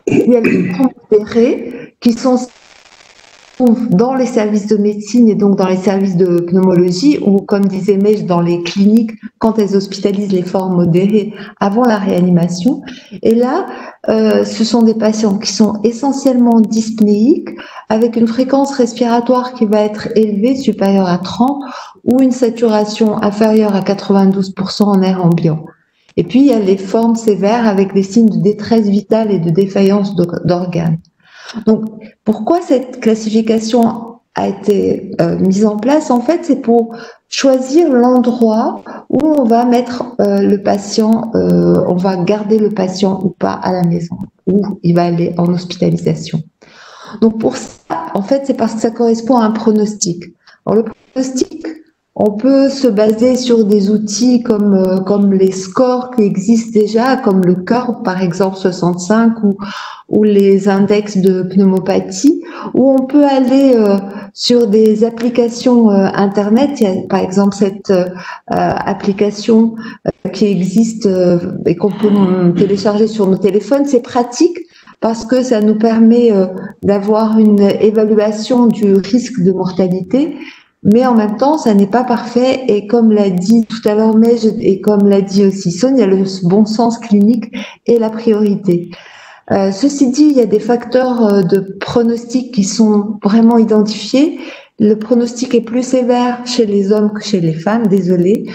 S6: Il y a les formes modérées qui sont dans les services de médecine et donc dans les services de pneumologie ou, comme disait Mej, dans les cliniques quand elles hospitalisent les formes modérées avant la réanimation. Et là, ce sont des patients qui sont essentiellement dyspnéiques avec une fréquence respiratoire qui va être élevée, supérieure à 30, ou une saturation inférieure à 92% en air ambiant. Et puis, il y a les formes sévères avec des signes de détresse vitale et de défaillance d'organes. Donc, pourquoi cette classification a été mise en place? En fait, c'est pour choisir l'endroit où on va mettre le patient, on va garder le patient ou pas à la maison, où il va aller en hospitalisation. Donc, pour ça, en fait, c'est parce que ça correspond à un pronostic. Alors, le pronostic, on peut se baser sur des outils comme les scores qui existent déjà, comme le CORB, par exemple 65, ou les index de pneumopathie, ou on peut aller sur des applications Internet. Il y a par exemple cette application qui existe et qu'on peut télécharger sur nos téléphones. C'est pratique parce que ça nous permet d'avoir une évaluation du risque de mortalité. Mais en même temps, ça n'est pas parfait et comme l'a dit tout à l'heure Mej et comme l'a dit aussi Sonia, le bon sens clinique est la priorité. Ceci dit, il y a des facteurs de pronostic qui sont vraiment identifiés. Le pronostic est plus sévère chez les hommes que chez les femmes, désolé.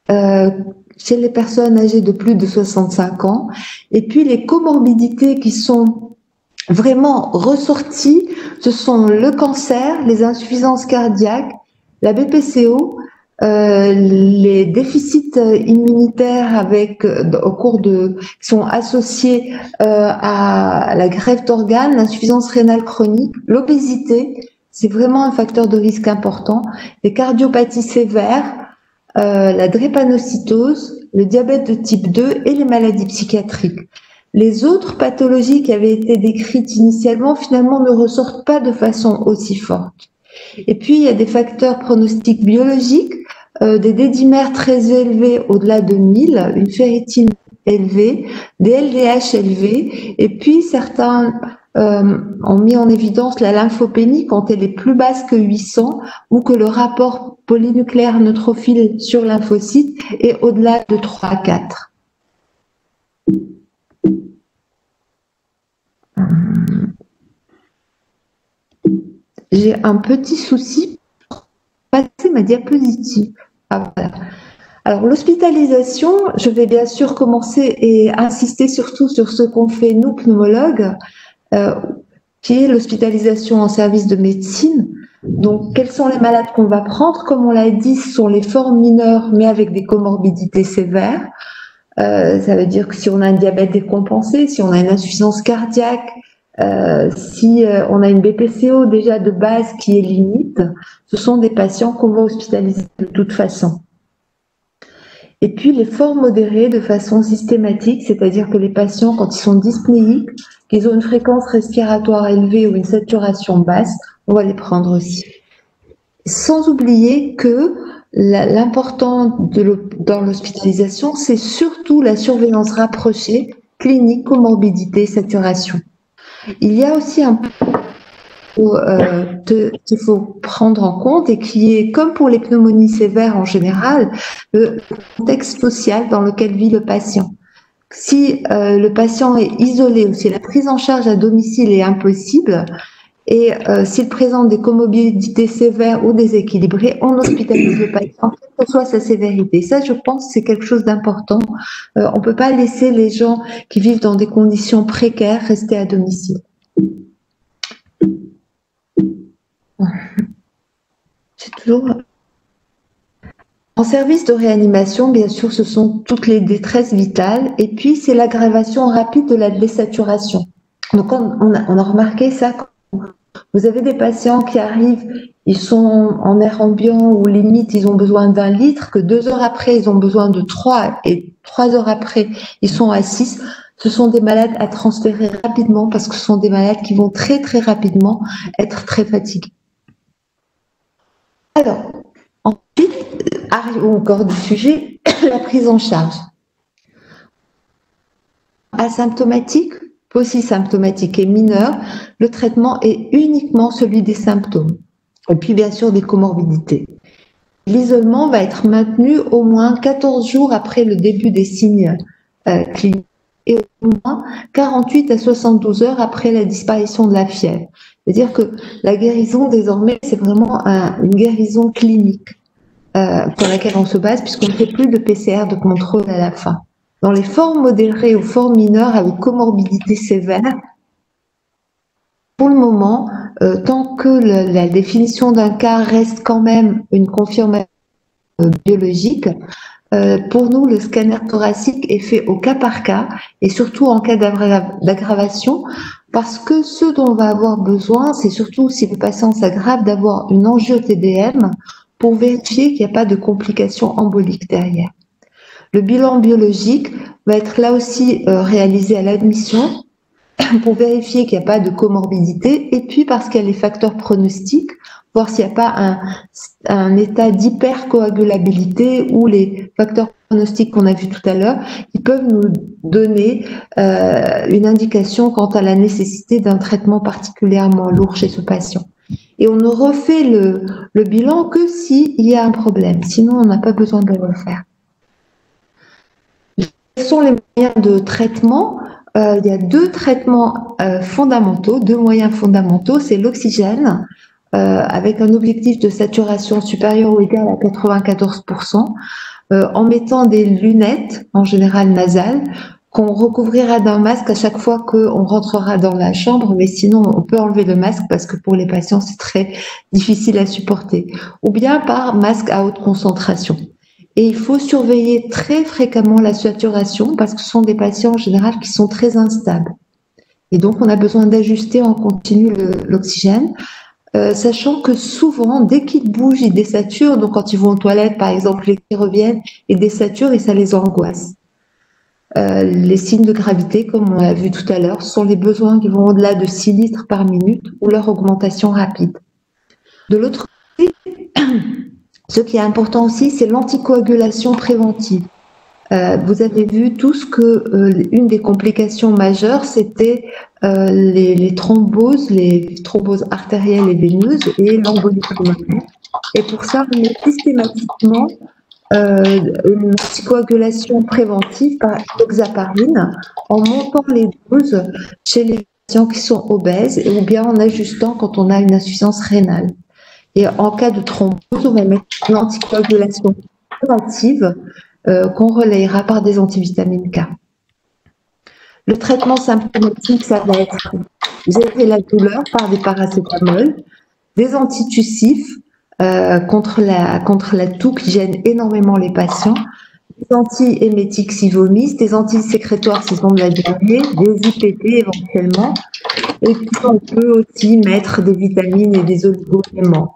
S6: Chez les personnes âgées de plus de 65 ans. Et puis les comorbidités qui sont vraiment ressorties, ce sont le cancer, les insuffisances cardiaques, la BPCO, les déficits immunitaires qui sont associés à la greffe d'organes, l'insuffisance rénale chronique, l'obésité, c'est vraiment un facteur de risque important, les cardiopathies sévères, la drépanocytose, le diabète de type 2 et les maladies psychiatriques. Les autres pathologies qui avaient été décrites initialement, finalement, ne ressortent pas de façon aussi forte. Et puis, il y a des facteurs pronostiques biologiques, des dédimères très élevés au-delà de 1000, une ferritine élevée, des LDH élevés, et puis certains ont mis en évidence la lymphopénie quand elle est plus basse que 800 ou que le rapport polynucléaire neutrophile sur lymphocyte est au-delà de 3 à 4. J'ai un petit souci pour passer ma diapositive. Ah, voilà. Alors, l'hospitalisation, je vais bien sûr commencer et insister surtout sur ce qu'on fait nous, pneumologues, qui est l'hospitalisation en service de médecine. Donc, quels sont les malades qu'on va prendre? Comme on l'a dit, ce sont les formes mineures, mais avec des comorbidités sévères. Ça veut dire que si on a un diabète décompensé, si on a une insuffisance cardiaque, si on a une BPCO déjà de base qui est limite, ce sont des patients qu'on va hospitaliser de toute façon. Et puis les formes modérées de façon systématique, c'est-à-dire que les patients, quand ils sont dyspnéiques, qu'ils ont une fréquence respiratoire élevée ou une saturation basse, on va les prendre aussi. Sans oublier que l'important dans l'hospitalisation, c'est surtout la surveillance rapprochée, clinique, comorbidité, saturation. Il y a aussi un qu'il faut prendre en compte et qui est, comme pour les pneumonies sévères en général, le contexte social dans lequel vit le patient. Si le patient est isolé ou si la prise en charge à domicile est impossible et s'il présente des comorbidités sévères ou déséquilibrées, on hospitalise le patient, quelle que soit sa sévérité. Ça, je pense, c'est quelque chose d'important. On ne peut pas laisser les gens qui vivent dans des conditions précaires rester à domicile. C'est toujours... En service de réanimation, bien sûr, ce sont toutes les détresses vitales et puis c'est l'aggravation rapide de la désaturation. Donc on a remarqué ça. Vous avez des patients qui arrivent, ils sont en air ambiant ou limite ils ont besoin d'1 litre, que 2 heures après ils ont besoin de 3 et 3 heures après ils sont à 6. Ce sont des malades à transférer rapidement parce que ce sont des malades qui vont très très rapidement être très fatigués. Alors, ensuite, arrivons encore du sujet, la prise en charge. Asymptomatique, polysymptomatique et mineur, le traitement est uniquement celui des symptômes. Et puis bien sûr des comorbidités. L'isolement va être maintenu au moins 14 jours après le début des signes cliniques et au moins 48 à 72 heures après la disparition de la fièvre. C'est-à-dire que la guérison, désormais, c'est vraiment une guérison clinique pour laquelle on se base, puisqu'on ne fait plus de PCR de contrôle à la fin. Dans les formes modérées ou formes mineures avec comorbidité sévère, pour le moment, tant que la définition d'un cas reste quand même une confirmation biologique, pour nous, le scanner thoracique est fait au cas par cas et surtout en cas d'aggravation, parce que ce dont on va avoir besoin, c'est surtout si le patient s'aggrave d'avoir une angio-TBM pour vérifier qu'il n'y a pas de complications emboliques derrière. Le bilan biologique va être là aussi réalisé à l'admission pour vérifier qu'il n'y a pas de comorbidité et puis parce qu'il y a les facteurs pronostiques, voir s'il n'y a pas un état d'hypercoagulabilité ou les facteurs pronostiques qu'on a vus tout à l'heure, qui peuvent nous donner une indication quant à la nécessité d'un traitement particulièrement lourd chez ce patient. Et on ne refait le bilan que s'il y a un problème, sinon on n'a pas besoin de le refaire. Quels sont les moyens de traitement? Il y a 2 traitements fondamentaux, 2 moyens fondamentaux, c'est l'oxygène, avec un objectif de saturation supérieur ou égal à 94%, en mettant des lunettes, en général nasales, qu'on recouvrira d'un masque à chaque fois qu'on rentrera dans la chambre, mais sinon on peut enlever le masque parce que pour les patients c'est très difficile à supporter, ou bien par masque à haute concentration. Et il faut surveiller très fréquemment la saturation parce que ce sont des patients en général qui sont très instables. Et donc on a besoin d'ajuster en continu l'oxygène. Sachant que souvent, dès qu'ils bougent, ils désaturent. Donc, quand ils vont aux toilettes, par exemple, ils reviennent et désaturent et ça les angoisse. Les signes de gravité, comme on l'a vu tout à l'heure, sont les besoins qui vont au-delà de 6 litres par minute ou leur augmentation rapide. De l'autre côté, ce qui est important aussi, c'est l'anticoagulation préventive. Vous avez vu tous que une des complications majeures, c'était les thromboses artérielles et veineuses et l'embolie pulmonaire. Et pour ça, on met systématiquement une anticoagulation préventive par hexaparine en montant les doses chez les patients qui sont obèses ou bien en ajustant quand on a une insuffisance rénale. Et en cas de thrombose, on va mettre une anticoagulation curative qu'on relayera par des antivitamines K. Le traitement symptomatique, ça va être gérer la douleur par des paracétamol, des antitussifs contre la toux qui gêne énormément les patients, des antiémétiques s'ils vomissent, des antisécrétoires s'ils ont de la diarrhée, des IPP éventuellement, et puis on peut aussi mettre des vitamines et des oligo-éléments.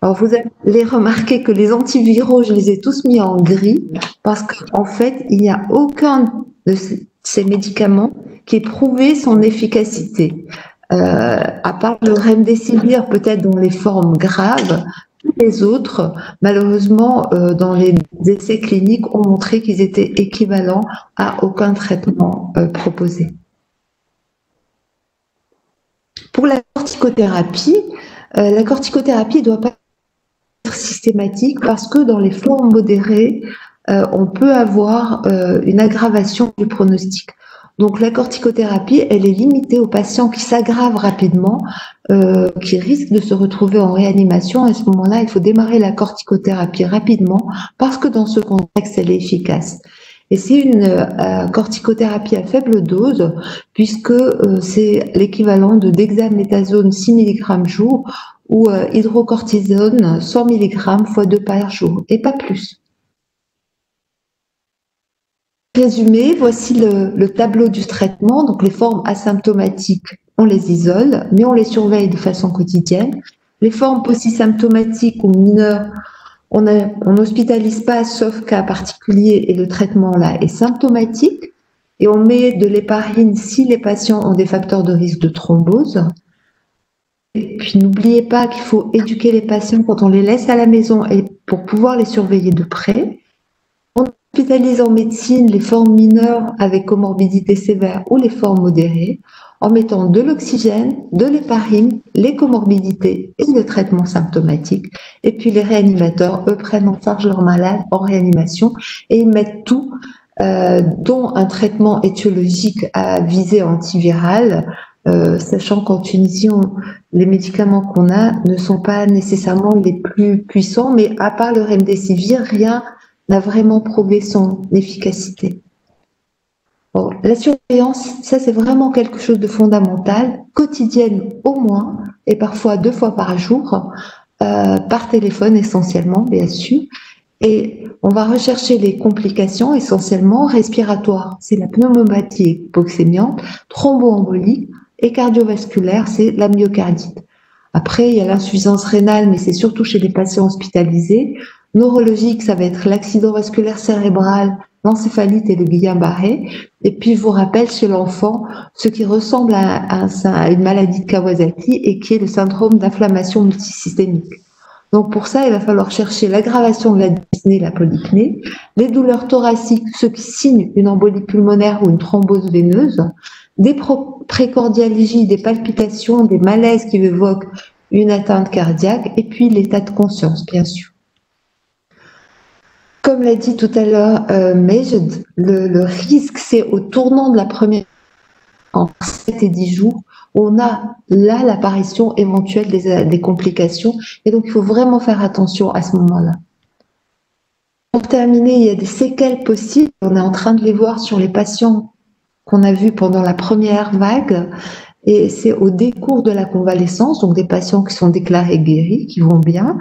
S6: Alors, vous allez remarquer que les antiviraux, je les ai tous mis en gris parce qu'en fait, il n'y a aucun de ces médicaments qui ait prouvé son efficacité. À part le remdesivir, peut-être dans les formes graves, tous les autres, malheureusement, dans les essais cliniques, ont montré qu'ils étaient équivalents à aucun traitement proposé. Pour la corticothérapie ne doit pas être systématique parce que dans les formes modérées, on peut avoir une aggravation du pronostic. Donc la corticothérapie, elle est limitée aux patients qui s'aggravent rapidement, qui risquent de se retrouver en réanimation. À ce moment-là, il faut démarrer la corticothérapie rapidement parce que dans ce contexte, elle est efficace. Et c'est une corticothérapie à faible dose puisque c'est l'équivalent de dexaméthasone 6 mg jour ou hydrocortisone 100 mg x 2 par jour et pas plus. Résumé, voici le tableau du traitement. Donc les formes asymptomatiques, on les isole, mais on les surveille de façon quotidienne. Les formes polysymptomatiques ou mineures, on n'hospitalise pas sauf cas particulier et le traitement là est symptomatique. Et on met de l'héparine si les patients ont des facteurs de risque de thrombose. Et puis n'oubliez pas qu'il faut éduquer les patients quand on les laisse à la maison et pour pouvoir les surveiller de près. On hospitalise en médecine les formes mineures avec comorbidité sévère ou les formes modérées en mettant de l'oxygène, de l'héparine, les comorbidités et le traitement symptomatique. Et puis les réanimateurs, eux, prennent en charge leurs malades en réanimation et ils mettent tout, dont un traitement étiologique à visée antivirale, sachant qu'en Tunisie, les médicaments qu'on a ne sont pas nécessairement les plus puissants, mais à part le remdesivir, rien n'a vraiment prouvé son efficacité. Bon, la surveillance, ça c'est vraiment quelque chose de fondamental, quotidienne au moins, et parfois 2 fois par jour, par téléphone essentiellement, bien sûr. Et on va rechercher les complications essentiellement respiratoires, c'est la pneumopathie hypoxémiante, thromboembolique et cardiovasculaire, c'est la myocardite. Après, il y a l'insuffisance rénale, mais c'est surtout chez les patients hospitalisés. Neurologique, ça va être l'accident vasculaire cérébral, l'encéphalite et le Guillain-Barré. Et puis, je vous rappelle, chez l'enfant, ce qui ressemble à une maladie de Kawasaki et qui est le syndrome d'inflammation multisystémique. Donc, pour ça, il va falloir chercher l'aggravation de la dyspnée, la polypnée, les douleurs thoraciques, ceux qui signent une embolie pulmonaire ou une thrombose veineuse, des précordialgies, des palpitations, des malaises qui évoquent une atteinte cardiaque, et puis l'état de conscience, bien sûr. Comme l'a dit tout à l'heure Majd, le risque, c'est au tournant de la première, en 7 et 10 jours, où on a là l'apparition éventuelle des complications, et donc il faut vraiment faire attention à ce moment-là. Pour terminer, il y a des séquelles possibles, on est en train de les voir sur les patients qu'on a vus pendant la première vague, et c'est au décours de la convalescence, donc des patients qui sont déclarés guéris, qui vont bien.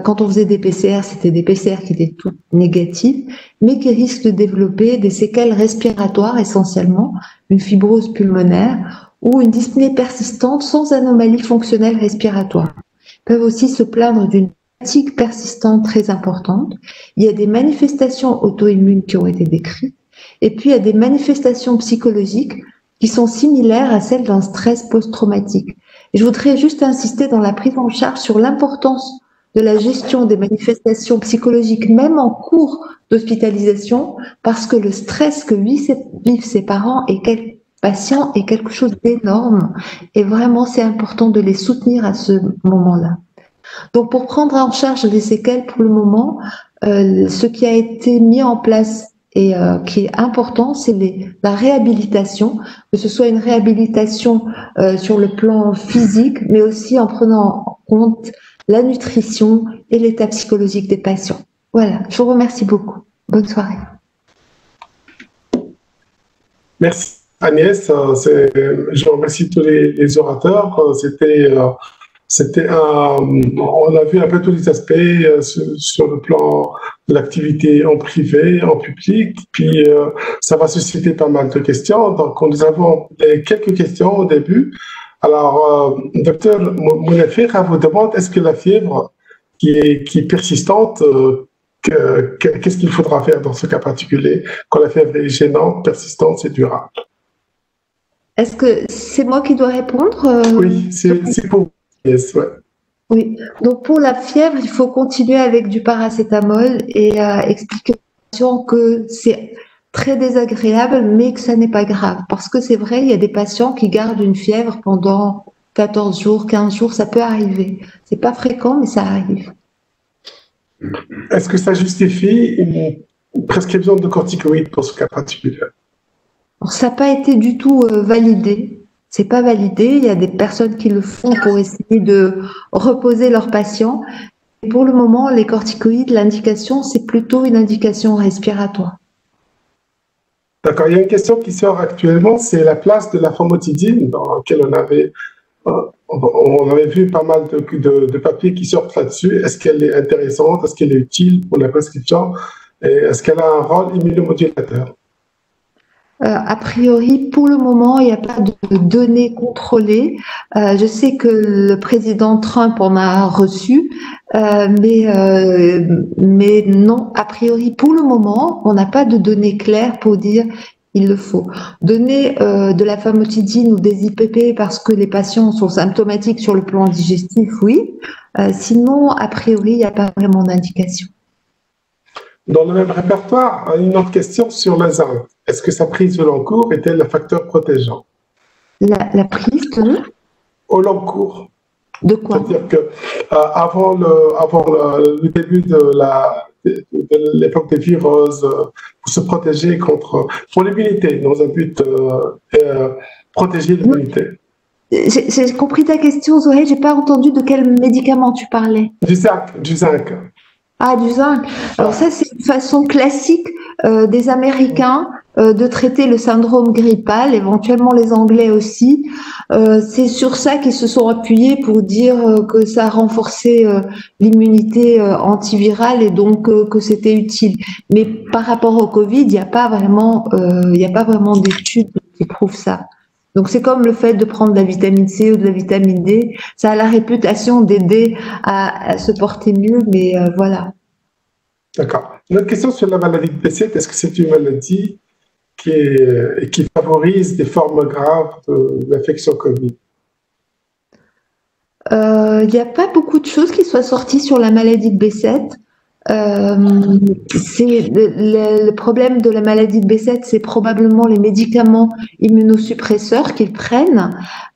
S6: Quand on faisait des PCR, c'était des PCR qui étaient toutes négatives, mais qui risquent de développer des séquelles respiratoires essentiellement, une fibrose pulmonaire ou une dyspnée persistante sans anomalie fonctionnelle respiratoire. Ils peuvent aussi se plaindre d'une fatigue persistante très importante. Il y a des manifestations auto-immunes qui ont été décrites, et puis il y a des manifestations psychologiques qui sont similaires à celles d'un stress post-traumatique. Et je voudrais juste insister dans la prise en charge sur l'importance de la gestion des manifestations psychologiques, même en cours d'hospitalisation, parce que le stress que vivent ses parents et patients est quelque chose d'énorme. Et vraiment, c'est important de les soutenir à ce moment-là. Donc, pour prendre en charge les séquelles, pour le moment, ce qui a été mis en place et qui est important, c'est la réhabilitation, que ce soit une réhabilitation sur le plan physique, mais aussi en prenant en compte la nutrition et l'état psychologique des patients. Voilà, je vous remercie beaucoup. Bonne soirée.
S1: Merci Agnès, je remercie tous les orateurs. On a vu un peu tous les aspects sur le plan de l'activité en privé, en public, puis ça va susciter pas mal de questions. Donc nous avons quelques questions au début. Alors, docteur Mounafir, on vous demande, est-ce que la fièvre qui est persistante, qu'est-ce qu'il faudra faire dans ce cas particulier quand la fièvre est gênante, persistante et durable?
S6: Est-ce que c'est moi qui dois répondre?
S1: Oui, c'est pour vous. Yes, ouais.
S6: Oui, donc pour la fièvre, il faut continuer avec du paracétamol et expliquer aux patients que c'est très désagréable, mais que ça n'est pas grave. Parce que c'est vrai, il y a des patients qui gardent une fièvre pendant 14 jours, 15 jours, ça peut arriver. C'est pas fréquent, mais ça arrive.
S1: Est-ce que ça justifie une prescription de corticoïdes pour ce cas particulier?
S6: Alors, ça n'a pas été du tout validé. C'est pas validé. Il y a des personnes qui le font pour essayer de reposer leurs patients. Et pour le moment, les corticoïdes, l'indication, c'est plutôt une indication respiratoire.
S1: D'accord. Il y a une question qui sort actuellement, c'est la place de la famotidine, dans laquelle on avait vu pas mal de papiers qui sortent là-dessus. Est-ce qu'elle est intéressante? Est-ce qu'elle est utile pour la prescription? Et est-ce qu'elle a un rôle immunomodulateur?
S6: A priori, pour le moment, il n'y a pas de données contrôlées. Je sais que le président Trump en a reçu, mais non, a priori, pour le moment, on n'a pas de données claires pour dire il le faut. Donner de la famotidine ou des IPP parce que les patients sont symptomatiques sur le plan digestif, oui. Sinon, a priori, il n'y a pas vraiment d'indication.
S1: Dans le même répertoire, une autre question sur le zinc. Est-ce que sa prise au long cours est-elle un facteur protégeant?
S6: La prise
S1: au long cours.
S6: De quoi?
S1: C'est-à-dire que avant le début de l'époque des viroses, pour se protéger pour l'immunité, dans un but protéger l'immunité.
S6: J'ai compris ta question, Zoé. J'ai pas entendu de quel médicament tu parlais.
S1: Du zinc.
S6: Ah, du zinc. Alors ça, c'est une façon classique des Américains de traiter le syndrome grippal, éventuellement les Anglais aussi. C'est sur ça qu'ils se sont appuyés pour dire que ça renforçait l'immunité antivirale et donc que c'était utile. Mais par rapport au Covid, il n'y a pas vraiment d'études qui prouvent ça. Donc c'est comme le fait de prendre de la vitamine C ou de la vitamine D, ça a la réputation d'aider à se porter mieux, mais voilà.
S1: D'accord. Une autre question sur la maladie de B7, est-ce que c'est une maladie qui favorise des formes graves de l'infection Covid?
S6: Il n'y a pas beaucoup de choses qui soient sorties sur la maladie de B7. Le problème de la maladie de B7, c'est probablement les médicaments immunosuppresseurs qu'ils prennent.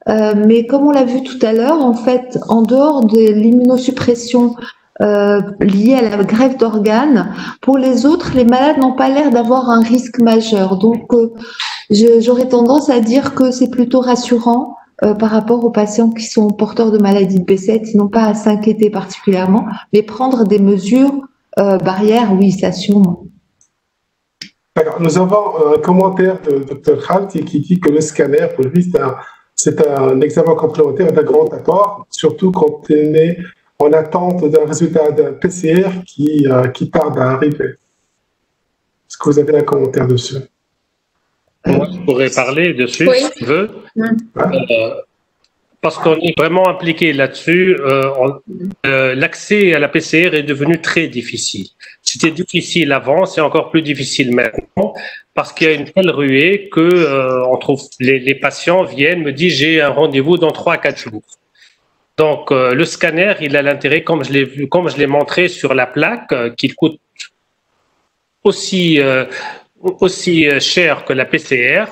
S6: Mais comme on l'a vu tout à l'heure, en fait, en dehors de l'immunosuppression liée à la greffe d'organes, pour les autres, les malades n'ont pas l'air d'avoir un risque majeur. Donc, j'aurais tendance à dire que c'est plutôt rassurant par rapport aux patients qui sont porteurs de maladie de B7. Ils n'ont pas à s'inquiéter particulièrement, mais prendre des mesures barrières, oui, ça sûrement.
S1: D'accord. Nous avons un commentaire de Dr Khalti qui dit que le scanner, pour lui, c'est un examen complémentaire d'un grand apport, surtout quand on est en attente d'un résultat d'un PCR qui tarde à arriver. Est-ce que vous avez un commentaire dessus?
S5: Moi, je pourrais parler dessus,
S3: Oui.
S5: si tu veux. Parce qu'on est vraiment impliqué là-dessus. L'accès à la PCR est devenu très difficile. C'était difficile avant, c'est encore plus difficile maintenant, parce qu'il y a une telle ruée que on trouve les patients viennent, me disent j'ai un rendez-vous dans 3 à 4 jours. Donc le scanner, il a l'intérêt, comme je l'ai montré sur la plaque, qu'il coûte aussi cher que la PCR,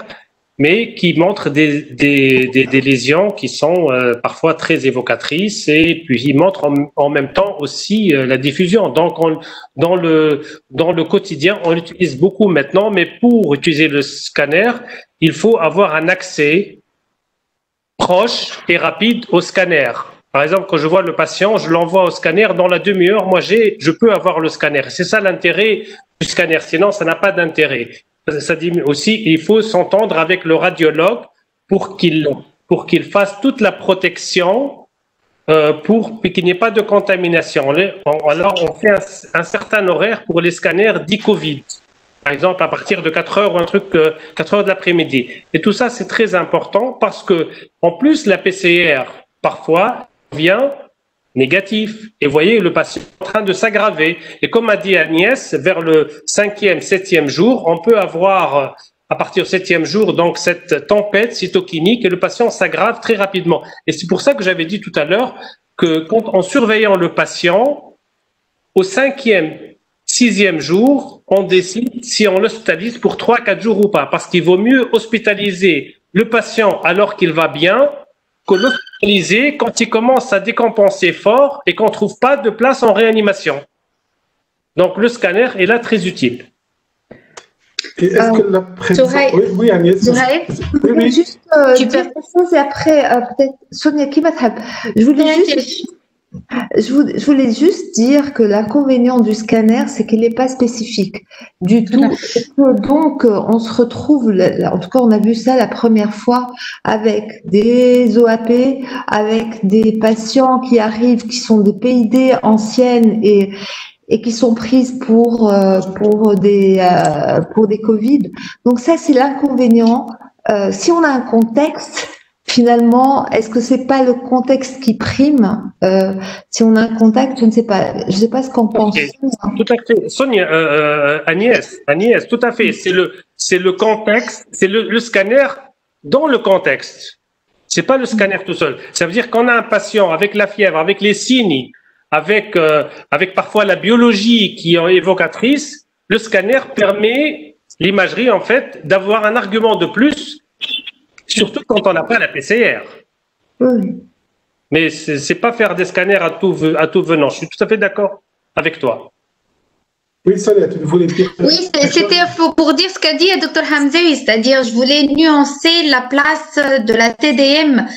S5: mais qui montre des lésions qui sont parfois très évocatrices, et puis il montre en même temps aussi la diffusion. Donc dans le quotidien, on l'utilise beaucoup maintenant, mais pour utiliser le scanner, il faut avoir un accès proche et rapide au scanner. Par exemple, quand je vois le patient, je l'envoie au scanner dans la demi-heure. Moi, je peux avoir le scanner. C'est ça l'intérêt du scanner. Sinon, ça n'a pas d'intérêt. Ça dit aussi, il faut s'entendre avec le radiologue pour qu'il fasse toute la protection pour qu'il n'y ait pas de contamination. Alors, on fait un certain horaire pour les scanners dits Covid. Par exemple, à partir de 4 heures ou 4 heures de l'après-midi. Et tout ça, c'est très important parce que, en plus, la PCR, parfois, vient négatif. Et vous voyez, le patient est en train de s'aggraver. Et comme a dit Agnès, vers le 5e, 7e jour, on peut avoir, à partir du 7e jour, donc cette tempête cytokinique et le patient s'aggrave très rapidement. Et c'est pour ça que j'avais dit tout à l'heure que en surveillant le patient, au 5e, 6e jour, on décide si on l'hospitalise pour 3-4 jours ou pas. Parce qu'il vaut mieux hospitaliser le patient alors qu'il va bien que l'hospitaliser quand il commence à décompenser fort et qu'on ne trouve pas de place en réanimation. Donc le scanner est là très utile.
S1: Et est-ce que la présence... Oui, Agnès.
S6: Oui. Juste dire quelque chose et après, peut-être, Sonia, qui va Je voulais juste dire que l'inconvénient du scanner, c'est qu'il n'est pas spécifique du tout. Donc, on se retrouve, en tout cas, on a vu ça la première fois avec des OAP, avec des patients qui arrivent, qui sont des PID anciennes et qui sont prises pour des Covid. Donc ça, c'est l'inconvénient. Si on a un contexte, finalement, est-ce que c'est pas le contexte qui prime si on a un contact, je ne sais pas ce qu'on pense.
S5: Tout à fait. Sonia, Agnès, tout à fait. C'est le contexte, c'est le scanner dans le contexte. C'est pas le scanner tout seul. Ça veut dire qu'on a un patient avec la fièvre, avec les signes, avec parfois la biologie qui est évocatrice, le scanner permet l'imagerie en fait d'avoir un argument de plus. Surtout quand on n'a pas la PCR.
S6: Oui.
S5: Mais c'est pas faire des scanners à tout venant. Je suis tout à fait d'accord avec toi.
S1: Oui, Sonia, tu voulais dire...
S3: Oui, c'était pour dire ce qu'a dit le Dr Hamzaoui, c'est-à-dire je voulais nuancer la place de la TDM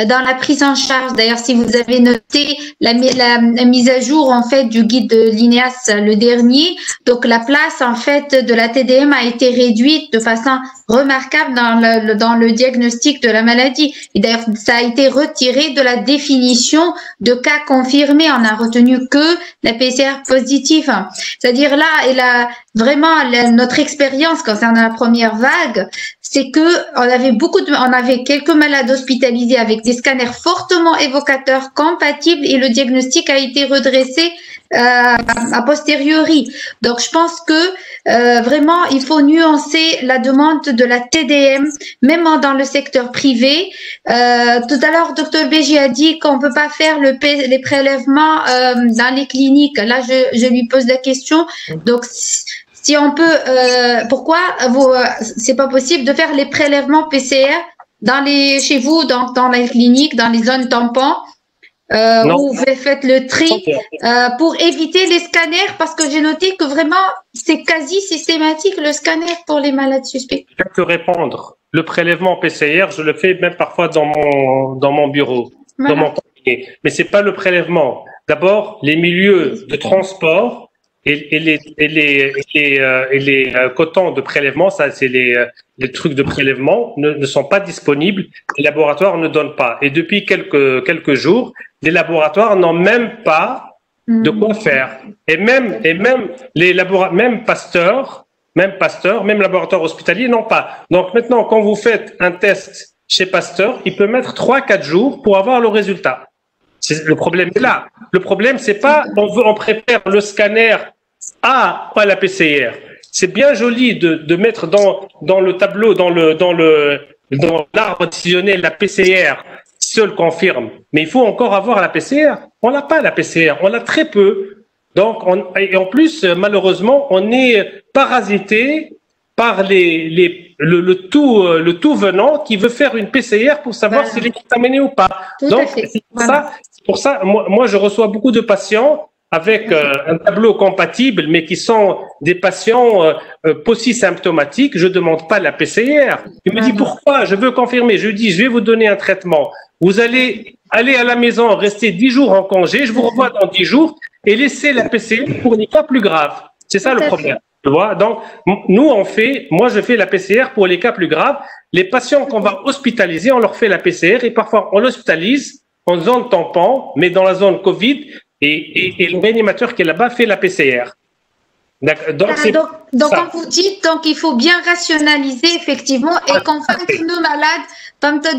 S3: dans la prise en charge. D'ailleurs, si vous avez noté la mise à jour en fait du guide de l'INEAS le dernier, donc la place en fait de la TDM a été réduite de façon remarquable dans le diagnostic de la maladie. Et d'ailleurs, ça a été retiré de la définition de cas confirmés. On a retenu que la PCR positive. C'est-à-dire là, vraiment notre expérience concernant la première vague, c'est que on avait quelques malades hospitalisés avec des scanners fortement évocateurs compatibles et le diagnostic a été redressé a posteriori. Donc je pense que vraiment il faut nuancer la demande de la TDM, même dans le secteur privé. Tout à l'heure, Dr Béji a dit qu'on peut pas faire les prélèvements dans les cliniques. Là, je lui pose la question. Donc si on peut, pourquoi c'est pas possible de faire les prélèvements PCR chez vous, dans les cliniques, dans les zones tampons? Où vous faites le tri pour éviter les scanners, parce que j'ai noté que vraiment c'est quasi systématique le scanner pour les malades suspects.
S5: Je peux répondre. Le prélèvement PCR, je le fais même parfois dans mon bureau, voilà, dans mon cabinet. Mais c'est pas le prélèvement. D'abord, les milieux de transport et les cotons de prélèvement, ça c'est les trucs de prélèvement ne sont pas disponibles. Les laboratoires ne donnent pas. Et depuis quelques jours, les laboratoires n'ont même pas de quoi faire. Et même les même Pasteur, même laboratoire hospitalier n'ont pas. Donc maintenant, quand vous faites un test chez Pasteur, il peut mettre 3-4 jours pour avoir le résultat. Le problème est là. Le problème, c'est pas on préfère le scanner à la PCR. C'est bien joli de mettre dans le tableau, dans l'arbre décisionnel, la PCR seul confirme. Mais il faut encore avoir la PCR. On n'a pas la PCR, on l'a très peu. Donc, et en plus, malheureusement, on est parasité par le tout venant qui veut faire une PCR pour savoir s'il est contaminé ou pas. Donc, c'est pour ça, moi, je reçois beaucoup de patients avec un tableau compatible, mais qui sont des patients polysymptomatiques. Je demande pas la PCR. Il me dit pourquoi? Je veux confirmer. Je dis, je vais vous donner un traitement. Vous allez aller à la maison, rester 10 jours en congé. Je vous revois dans 10 jours et laisser la PCR pour les cas plus graves. C'est ça le problème. Tu vois? Donc, moi, je fais la PCR pour les cas plus graves. Les patients qu'on va hospitaliser, on leur fait la PCR et parfois on l'hospitalise en zone tampon, mais dans la zone Covid. Et le réanimateur qui est là-bas fait la PCR.
S3: Donc quand vous dites, il faut bien rationaliser effectivement et convaincre nos malades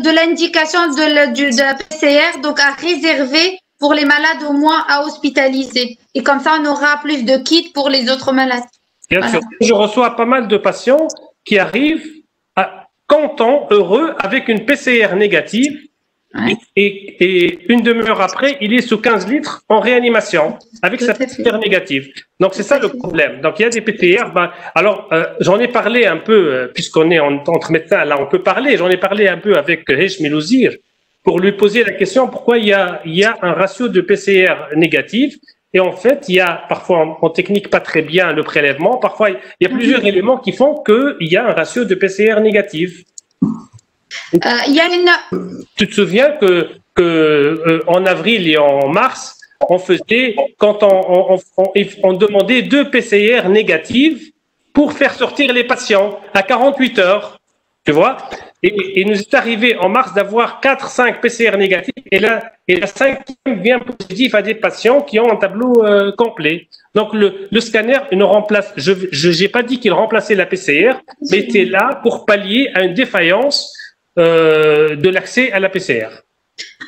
S3: de l'indication de la PCR, donc à réserver pour les malades au moins à hospitaliser. Et comme ça, on aura plus de kits pour les autres malades.
S5: Bien sûr. Je reçois pas mal de patients qui arrivent contents, heureux, avec une PCR négative.
S3: Ouais.
S5: Et une demi-heure après, il est sous 15 litres en réanimation avec sa PCR négative. Donc, c'est ça le problème. Donc, il y a des PCR. Alors, j'en ai parlé un peu, puisqu'on est entre médecins, là, on peut parler. J'en ai parlé un peu avec Heshmi Louzir pour lui poser la question pourquoi il y a un ratio de PCR négatif. Et en fait, il y a parfois en technique pas très bien le prélèvement. Parfois, il y a plusieurs éléments qui font qu'il y a un ratio de PCR négatif.
S3: Il y a une...
S5: Tu te souviens que en avril et en mars, on faisait, quand on demandait 2 PCR négatives pour faire sortir les patients à 48 heures, tu vois, et nous est arrivé en mars d'avoir 4-5 PCR négatifs, et la 5e vient positif à des patients qui ont un tableau complet. Donc le scanner ne remplace, je n'ai pas dit qu'il remplaçait la PCR, mais était là pour pallier à une défaillance de l'accès à la PCR.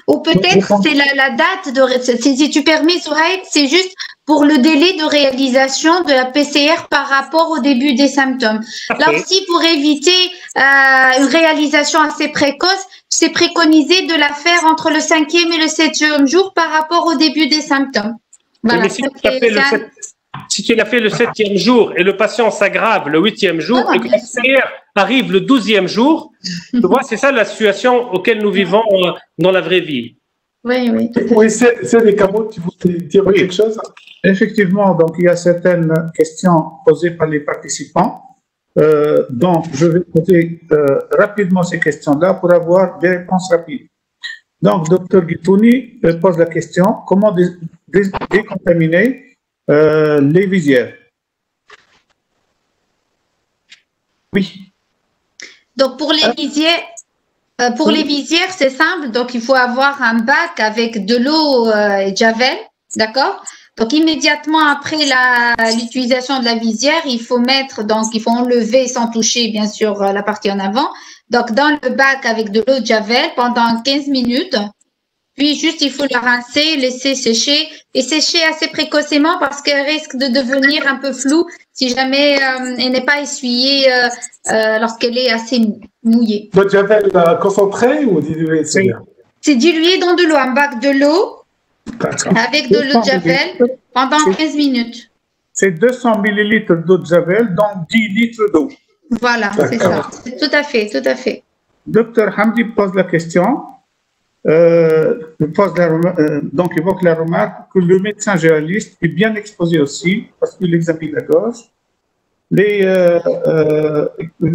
S3: Ou peut-être c'est la date de... Si tu permets, Souhaïd, c'est juste pour le délai de réalisation de la PCR par rapport au début des symptômes. Okay. Là aussi, pour éviter une réalisation assez précoce, c'est préconisé de la faire entre le 5e et le 7e jour par rapport au début des symptômes. Voilà.
S5: Mais si tu l'as fait le 7e jour et le patient s'aggrave le 8e jour et que la PCR arrive le 12e jour, tu vois, c'est ça la situation auquel nous vivons dans la vraie vie.
S3: Oui, oui.
S1: Oui, c'est des Cameroun, tu voulais dire quelque chose?
S2: Effectivement, donc il y a certaines questions posées par les participants. Donc, je vais poser rapidement ces questions-là pour avoir des réponses rapides. Donc, Dr Guitouni pose la question, comment décontaminer les visières? Oui.
S3: Donc, pour les visières, les visières, c'est simple. Donc, il faut avoir un bac avec de l'eau et javel, d'accord? Donc, immédiatement après l'utilisation de la visière, il faut enlever sans toucher, bien sûr, la partie en avant. Donc, dans le bac avec de l'eau de javel pendant 15 minutes. Puis, juste, il faut le rincer, laisser sécher et sécher assez précocement parce qu'elle risque de devenir un peu floue si jamais elle n'est pas essuyée lorsqu'elle est assez mouillée.
S1: Le javel concentré ou dilué?
S3: C'est dilué dans de l'eau, un bac de l'eau avec de l'eau de javel pendant 15 minutes.
S2: C'est 200 millilitres d'eau de javel dans 10 litres d'eau.
S3: Voilà, c'est ça. Tout à fait, tout à fait.
S2: Docteur Hamdi pose la question. Donc, évoque la remarque que le médecin généraliste est bien exposé aussi parce qu'il examine la gorge. Les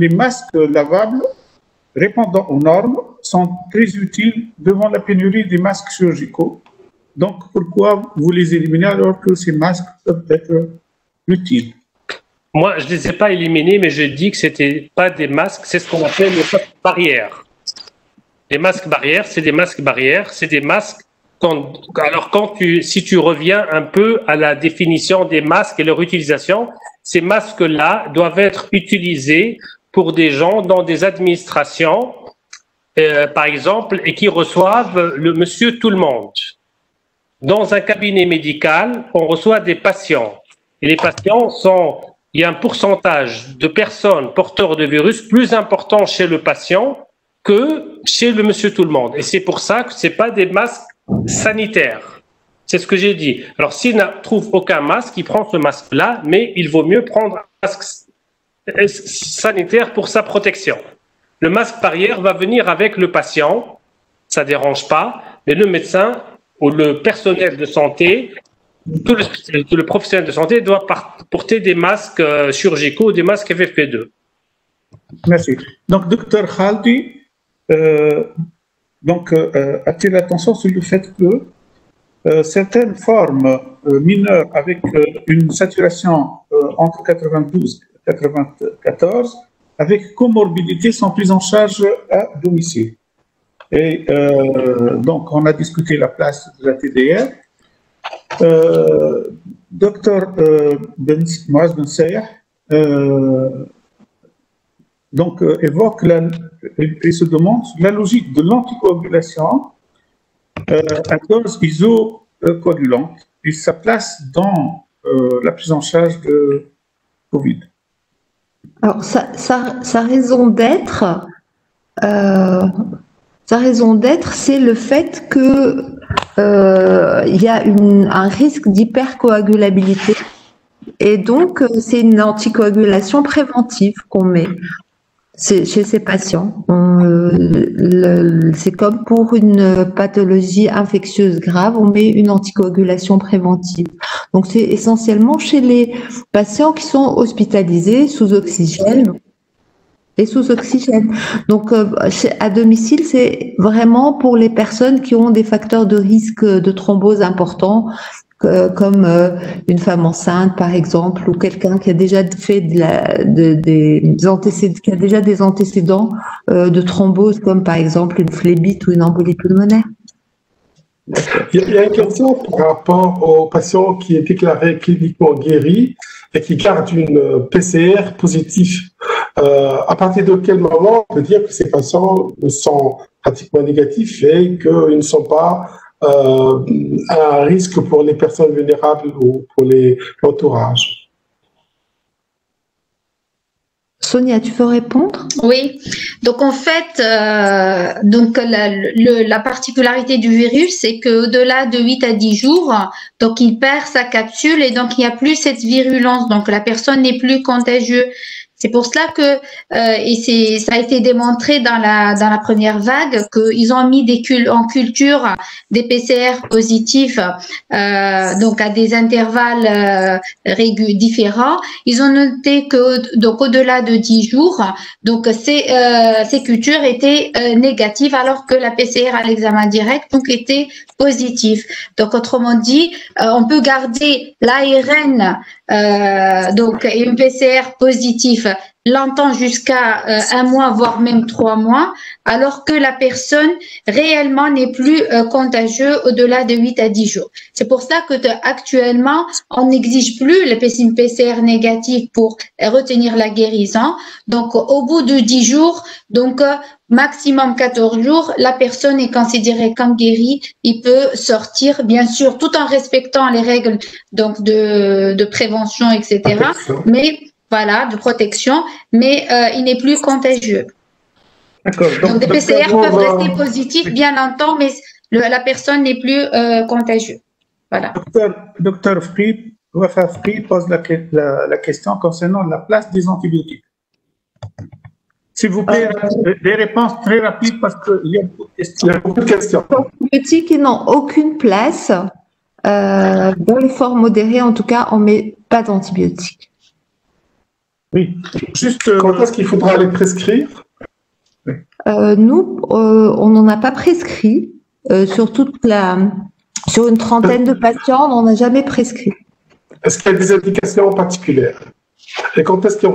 S2: masques lavables répondant aux normes sont très utiles devant la pénurie des masques chirurgicaux. Donc, pourquoi vous les éliminez alors que ces masques peuvent être utiles?
S5: Moi, je ne les ai pas éliminés, mais je dis que ce n'étaient pas des masques, c'est ce qu'on appelle les masques barrières. Les masques barrières, c'est des masques barrières, c'est des masques. Si tu reviens un peu à la définition des masques et leur utilisation, ces masques-là doivent être utilisés pour des gens dans des administrations, par exemple, et qui reçoivent le monsieur tout le monde. Dans un cabinet médical, on reçoit des patients. Et les patients il y a un pourcentage de personnes porteurs de virus plus important chez le patient que chez le monsieur tout le monde. Et c'est pour ça que ce n'est pas des masques sanitaires. C'est ce que j'ai dit. Alors, s'il ne trouve aucun masque, il prend ce masque-là, mais il vaut mieux prendre un masque sanitaire pour sa protection. Le masque barrière va venir avec le patient, ça ne dérange pas, mais le médecin ou le personnel de santé, tout le professionnel de santé doit porter des masques chirurgicaux, des masques FFP2.
S2: Merci. Donc, docteur Khaldi, attire l'attention sur le fait que certaines formes mineures avec une saturation entre 92 et 94 avec comorbidité sont prises en charge à domicile. Et donc, on a discuté la place de la TDR. Docteur Moaz Ben Sayah évoque et se demande la logique de l'anticoagulation à dose coagulante et sa place dans la prise en charge de Covid.
S6: Alors, sa raison d'être, c'est le fait que il y a un risque d'hypercoagulabilité et donc c'est une anticoagulation préventive qu'on met chez ces patients. C'est comme pour une pathologie infectieuse grave, on met une anticoagulation préventive. Donc c'est essentiellement chez les patients qui sont hospitalisés sous oxygène. Donc, à domicile, c'est vraiment pour les personnes qui ont des facteurs de risque de thrombose importants, comme une femme enceinte, par exemple, ou quelqu'un qui a déjà fait des antécédents de thrombose, comme par exemple une phlébite ou une embolie pulmonaire.
S1: Il y a une question par rapport aux patients qui est déclaré cliniquement guéri et qui gardent une PCR positive. À partir de quel moment on peut dire que ces patients sont pratiquement négatifs et qu'ils ne sont pas un risque pour les personnes vulnérables ou pour l'entourage?
S6: Sonia, tu veux répondre?
S3: Oui, donc en fait, la particularité du virus, c'est qu'au-delà de 8 à 10 jours, donc il perd sa capsule et donc il n'y a plus cette virulence, donc la personne n'est plus contagieuse. C'est pour cela que ça a été démontré dans la première vague qu'ils ont mis en culture des PCR positifs donc à des intervalles différents. Ils ont noté que donc au-delà de 10 jours, donc ces cultures étaient négatives alors que la PCR à l'examen direct donc était positive. Donc autrement dit, on peut garder l'ARN donc et une PCR positif longtemps jusqu'à 1 mois, voire même 3 mois, alors que la personne réellement n'est plus contagieuse au-delà de 8 à 10 jours. C'est pour ça que actuellement, on n'exige plus une PCR négative pour retenir la guérison. Donc, au bout de 10 jours, donc maximum 14 jours, la personne est considérée comme guérie. Il peut sortir, bien sûr, tout en respectant les règles donc de prévention, etc. Mais voilà, de protection, mais il n'est plus contagieux.
S2: D'accord.
S3: Donc, des PCR peuvent rester positifs bien longtemps, mais la personne n'est plus contagieuse. Voilà.
S2: Docteur Wafa Fri pose la question concernant la place des antibiotiques. S'il vous plaît, des réponses très rapides parce qu'il y a beaucoup de questions.
S6: Les antibiotiques n'ont aucune place. Dans les formes modérées, en tout cas, on ne met pas d'antibiotiques.
S2: Oui, juste.
S1: Quand est-ce qu'il faudra les prescrire?
S6: Nous, on n'en a pas prescrit. Sur une trentaine de patients, on n'en a jamais prescrit.
S1: Est-ce qu'il y a des indications particulières? Et quand est-ce qu'on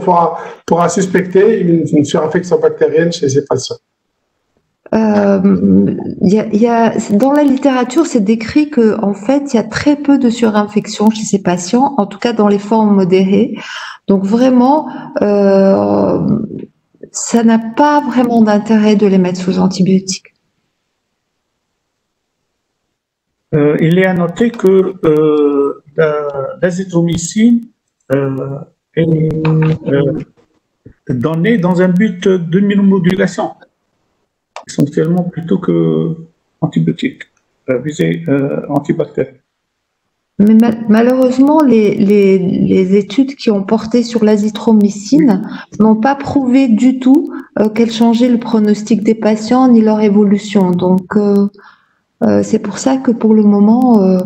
S1: pourra suspecter une surinfection bactérienne chez ces patients?
S6: Dans la littérature, c'est décrit qu'en fait, il y a très peu de surinfection chez ces patients, en tout cas dans les formes modérées. Donc vraiment, ça n'a pas vraiment d'intérêt de les mettre sous antibiotiques.
S2: Il est à noter que l'azithromycine est donnée dans un but d'immunomodulation, essentiellement plutôt que antibiotique, visée antibactérienne.
S6: Mais malheureusement, les études qui ont porté sur l'azithromycine n'ont pas prouvé du tout qu'elle changeait le pronostic des patients ni leur évolution. Donc, c'est pour ça que pour le moment,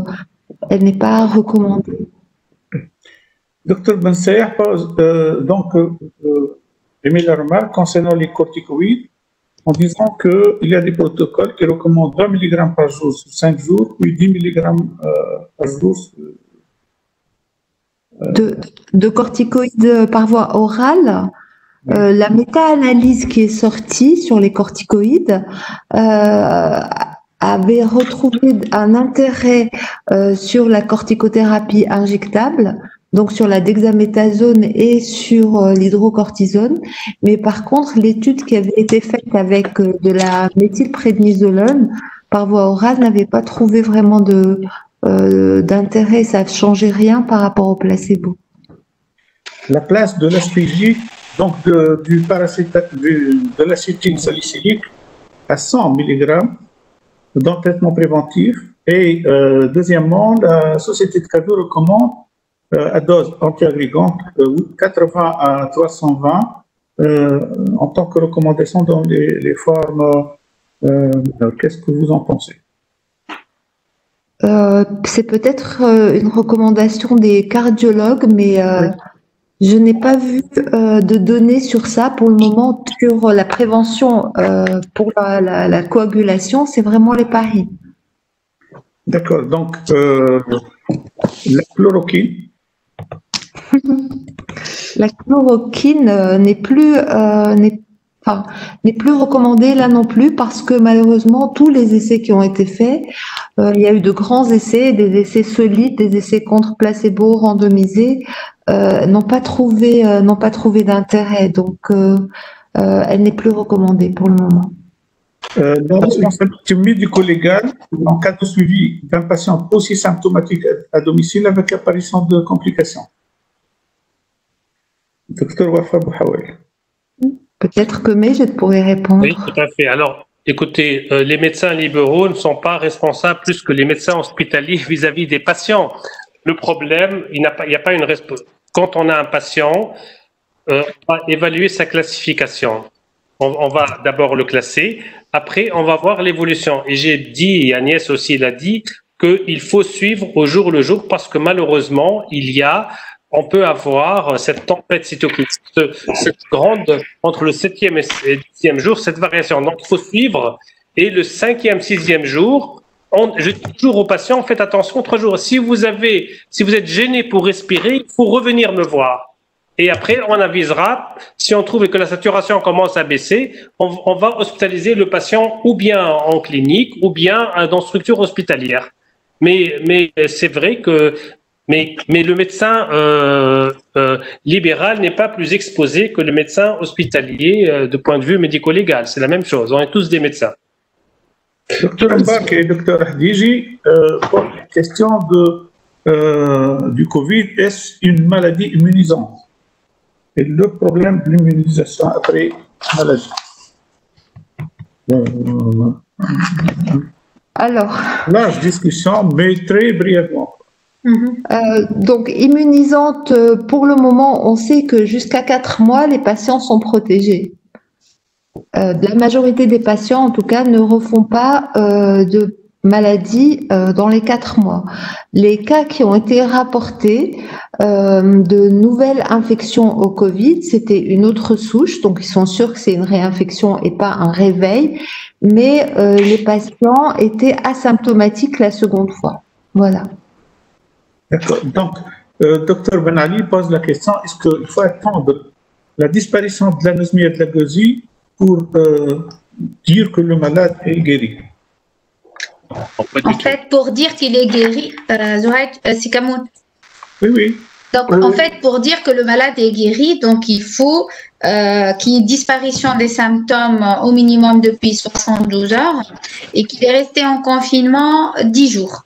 S6: elle n'est pas recommandée.
S2: Docteur Bensaïr pose émet la remarque concernant les corticoïdes en disant qu'il y a des protocoles qui recommandent 20 mg par jour sur 5 jours, puis 10 mg par jour.
S6: De corticoïdes par voie orale, la méta-analyse qui est sortie sur les corticoïdes avait retrouvé un intérêt sur la corticothérapie injectable, donc sur la dexaméthasone et sur l'hydrocortisone. Mais par contre, l'étude qui avait été faite avec de la méthylprédnisolone par voie orale n'avait pas trouvé vraiment d'intérêt, ça ne changeait rien par rapport au placebo.
S2: La place de l'aspergille, donc de l'acétyl salicylique à 100 mg dans le traitement préventif. Et deuxièmement, la société de cadeaux recommande à dose antiagrégante 80 à 320 en tant que recommandation dans les formes. Qu'est-ce que vous en pensez?
S6: C'est peut-être une recommandation des cardiologues, mais je n'ai pas vu de données sur ça pour le moment. Sur la prévention pour la coagulation, c'est vraiment l'héparine.
S2: D'accord, donc la chloroquine.
S6: La chloroquine n'est plus recommandée là non plus parce que malheureusement tous les essais qui ont été faits, il y a eu de grands essais, des essais solides, des essais contre placebo randomisés, n'ont pas trouvé d'intérêt, donc elle n'est plus recommandée pour le moment.
S2: La responsabilité médico-légale en cas de suivi d'un patient aussi symptomatique à domicile avec apparition de complications. Docteur Wafa Bouhawel.
S6: Peut-être que je pourrais répondre.
S5: Oui, tout à fait. Alors, écoutez, les médecins libéraux ne sont pas responsables plus que les médecins hospitaliers vis-à-vis des patients. Le problème, il n'y a pas une réponse. Quand on a un patient, on va évaluer sa classification. On va d'abord le classer, après on va voir l'évolution. Et j'ai dit, et Agnès aussi l'a dit, qu'il faut suivre au jour le jour parce que malheureusement, on peut avoir cette tempête cytokine, cette grande, entre le 7e et 10e jour, cette variation. Donc il faut suivre. Et le 5e, 6e jour, je dis toujours aux patients, faites attention, 3 jours. Si vous êtes gêné pour respirer, il faut revenir me voir. Et après, on avisera, si on trouve que la saturation commence à baisser, on va hospitaliser le patient ou bien en clinique ou bien dans structure hospitalière. Mais c'est vrai que mais le médecin libéral n'est pas plus exposé que le médecin hospitalier de point de vue médico-légal. C'est la même chose, on est tous des médecins.
S2: Docteur Mbak et docteur Hadiji, pour la question du Covid, est-ce une maladie immunisante? Et le problème de l'immunisation après maladie.
S6: Alors.
S2: Large discussion, mais très brièvement.
S6: Donc, immunisante, pour le moment, on sait que jusqu'à 4 mois, les patients sont protégés. La majorité des patients, en tout cas, ne refont pas de maladie dans les 4 mois. Les cas qui ont été rapportés de nouvelles infections au Covid, c'était une autre souche, donc ils sont sûrs que c'est une réinfection et pas un réveil, mais les patients étaient asymptomatiques la seconde fois. Voilà.
S2: D'accord. Donc, Dr Ben Ali pose la question, est-ce qu'il faut attendre la disparition de l'anosmie et de la gausie pour dire que le malade est guéri?
S3: En fait, pour dire qu'il est guéri, c'est Kamoun.
S2: Oui.
S3: Donc, en fait, pour dire que le malade est guéri, donc il faut qu'il y ait disparition des symptômes au minimum depuis 72 heures et qu'il est resté en confinement 10 jours.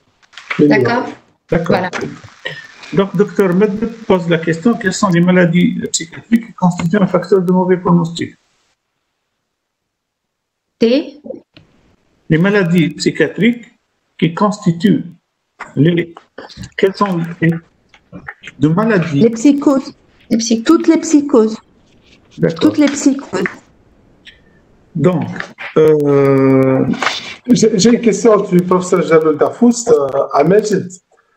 S3: D'accord?
S2: D'accord. Voilà. Donc, docteur Medved pose la question, quelles sont les maladies psychiatriques qui constituent un facteur de mauvais pronostic? Les maladies psychiatriques qui constituent quelles sont les maladies?
S6: Les psychoses. Toutes les psychoses. Toutes les psychoses.
S2: Donc,
S1: j'ai une question du professeur Jalil Darfous à Majid.